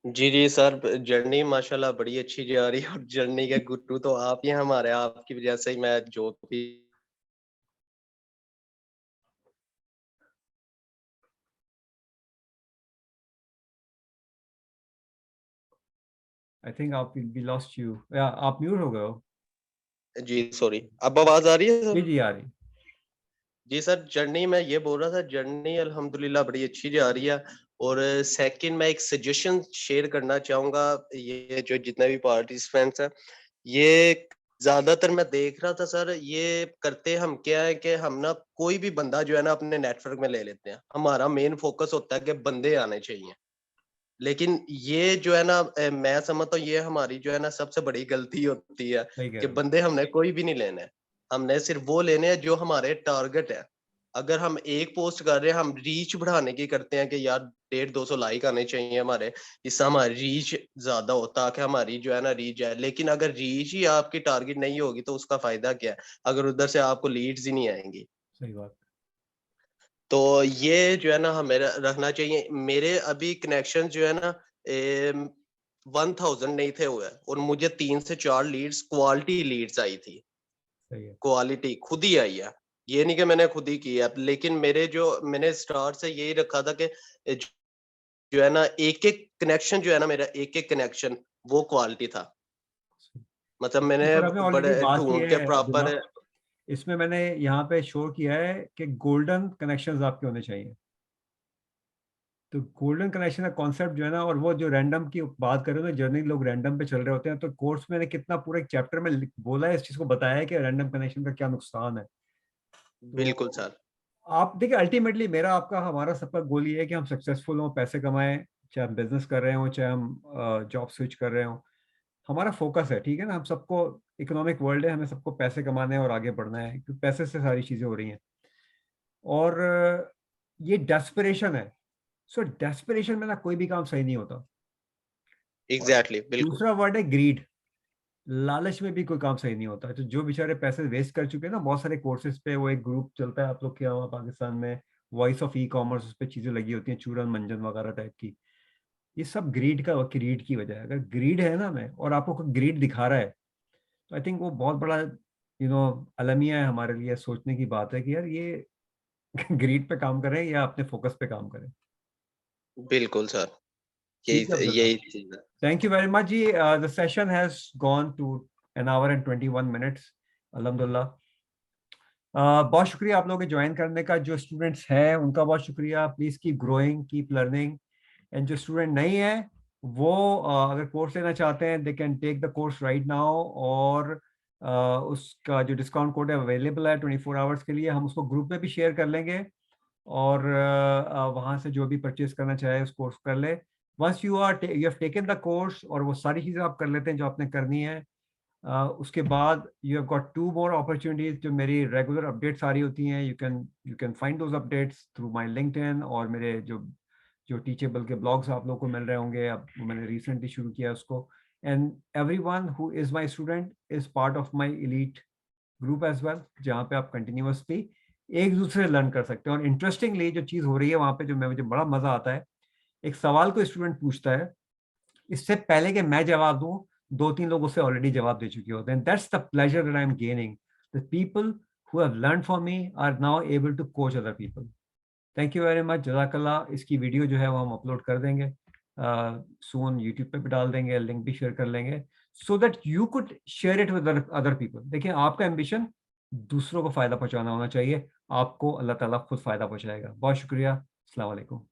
Speaker 10: जी सर, जर्नी माशाल्लाह बड़ी अच्छी जा रही है और जर्नी के गुरु तो आप ही हैं हमारे. आपकी वजह से ही मैं जो भी
Speaker 1: I think we lost you. Yeah, आप म्यूट हो गए हो.
Speaker 10: जी सॉरी, अब आवाज आ रही है
Speaker 1: जी
Speaker 10: सर?
Speaker 1: जी आ रही।
Speaker 10: जी सर, जर्नी मैं ये बोल रहा था, जर्नी अल्हम्दुलिल्लाह बड़ी अच्छी जा रही है। और सेकंड मैं एक सजेशन शेयर करना चाहूँगा, ये जो जितने भी पार्टिसिपेंट्स हैं, ये ज़्यादातर मैं देख रहा था सर, ये करते हम क्या है कि हम ना कोई भी बंदा जो है ना अपने नेटवर्क में ले लेते हैं। हमारा मेन फोकस होता है कि बंदे आने चाहिए। लेकिन ये जो है ना मैं समझता हूँ ये हमारी जो है ना सबसे बड़ी गलती होती है
Speaker 1: सही कह
Speaker 10: कि
Speaker 1: रहे हो।
Speaker 10: बंदे हमने कोई भी नहीं लेने हैं। हमने सिर्फ वो लेने हैं जो हमारे टारगेट है। अगर हम एक पोस्ट कर रहे हैं, हम रीच बढ़ाने की करते हैं कि यार 150-200 लाइक आने चाहिए हमारे, इससे हमारी रीच ज्यादा हो ताकि हमारी जो है ना रीच है। लेकिन अगर रीच ही आपकी टारगेट नहीं होगी तो उसका फायदा क्या है अगर उधर से आपको लीड्स ही नहीं आएंगी।
Speaker 1: सही बात।
Speaker 10: तो ये जो है ना हमें रखना चाहिए। मेरे अभी कनेक्शन जो है ना 1000 नहीं थे हुए और मुझे 3 से 4 लीड्स क्वालिटी लीड्स आई थी।
Speaker 1: सही है।
Speaker 10: क्वालिटी खुद ही आई है, ये नहीं कि मैंने खुद ही की है। लेकिन मेरे जो मैंने स्टार्ट से यही रखा था कि जो है ना एक एक कनेक्शन जो है ना मेरा एक एक कनेक्शन वो क्वालिटी था। मतलब
Speaker 1: इसके
Speaker 10: मैंने
Speaker 1: ऊपर हमने ऑलरेडी
Speaker 10: बड़े
Speaker 1: बात की
Speaker 10: ढूंढ के
Speaker 1: है
Speaker 10: प्रॉपर।
Speaker 1: अब्दुल्ला। इसमें मैंने यहाँ पे शो किया है कि गोल्डन कनेक्शंस आपके होने चाहिए। तो गोल्डन कनेक्शन का कॉन्सेप्ट जो है ना, और वो जो रैंडम की बात करें तो जर्नी लोग रैंडम पे चल रहे होते हैं, तो कोर्स में मैंने कितना पूरा एक चैप्टर में बोला है, इस चीज को बताया है कि रैंडम कनेक्शन का क्या नुकसान है।
Speaker 10: बिल्कुल
Speaker 1: तो
Speaker 10: सर।
Speaker 1: आप देखिए, अल्टीमेटली मेरा आपका हमारा सबका गोल ये है कि हम सक्सेसफुल हों, पैसे कमाएं, चाहे हम बिजनेस कर रहे हो चाहे हम जॉब स्विच कर रहे हो। हमारा फोकस है, ठीक है ना, हम सबको, इकोनॉमिक वर्ल्ड है, हमें सबको पैसे कमाने हैं और आगे बढ़ना है, क्योंकि पैसे से सारी चीजें हो रही हैं। और ये डेस्परेशन है। सो डेस्परेशन में ना कोई भी काम सही नहीं होता। और
Speaker 10: एग्जैक्टली बिल्कुल।
Speaker 1: दूसरा वर्ड है ग्रीड। लालच में भी कोई काम सही नहीं होता है। तो जो बेचारे पैसे वेस्ट कर चुके हैं ना, बहुत सारे कोर्सेज पे, वो एक ग्रुप चलता है आप लोग के यहाँ पाकिस्तान में, वॉइस ऑफ ई कॉमर्स, उस पर चीजें लगी होती हैं, चूरन मंजन वगैरह टाइप की। ये सब ग्रीड की वजह है। अगर ग्रीड है ना, में और आपको कोई ग्रीड दिखा रहा है, तो आई थिंक वो बहुत बड़ा अलमिया है हमारे लिए, सोचने की बात है कि यार ये ग्रीड पे काम करें या अपने फोकस पे काम करें।
Speaker 10: बिल्कुल सर,
Speaker 1: ठीक है
Speaker 10: यही
Speaker 1: अब्दुल्ला,
Speaker 10: यही चीज है।
Speaker 1: थैंक यू वेरी मच जी। The session has gone to an hour and 21 minutes. अल्हम्दुलिल्लाह। बहुत शुक्रिया आप लोगों के ज्वाइन करने का। जो स्टूडेंट्स हैं उनका बहुत शुक्रिया। Please keep growing, keep learning. And जो स्टूडेंट नहीं है वो अगर कोर्स लेना चाहते हैं, they can take the course right now. और उसका जो डिस्काउंट कोड है अवेलेबल है 24 आवर्स के लिए। हम उसको ग्रुप में भी शेयर कर लेंगे, और वहाँ से जो भी परचेज करना चाहे उस कोर्स कर ले। Once you have taken the course और वो सारी चीज़ें आप कर लेते हैं जो आपने करनी है, उसके बाद you have got 2 more opportunities. जो मेरी रेगुलर अपडेट्स आ रही होती हैं, you can find those updates through my LinkedIn, और मेरे जो जो टीचेबल के ब्लॉग्स आप लोगों को मिल रहे होंगे, अब मैंने रिसेंटली शुरू किया उसको। And everyone who is my student is part of my elite group as well, जहाँ पे आप कंटिन्यूअसली एक दूसरे लर्न कर सकते हैं। और इंटरेस्टिंगली जो चीज़ हो रही है वहाँ पे, जो मुझे बड़ा मजा आता है, एक सवाल को स्टूडेंट पूछता है, इससे पहले कि मैं जवाब दूं, 2-3 लोग उससे ऑलरेडी जवाब दे चुके होते हैं। That's the pleasure that I am gaining. The people who have learned from me are now able to coach other people. Thank you very much, जज़ाकल्लाह। इसकी वीडियो जो है वो हम अपलोड कर देंगे सून, यूट्यूब पे भी डाल देंगे, लिंक भी शेयर कर लेंगे, so that you could share it with other people. देखिए, आपका एम्बिशन दूसरों को फायदा पहुंचाना होना चाहिए, आपको अल्लाह ताला खुद फायदा पहुंचाएगा। बहुत शुक्रिया। अस्सलाम वालेकुम।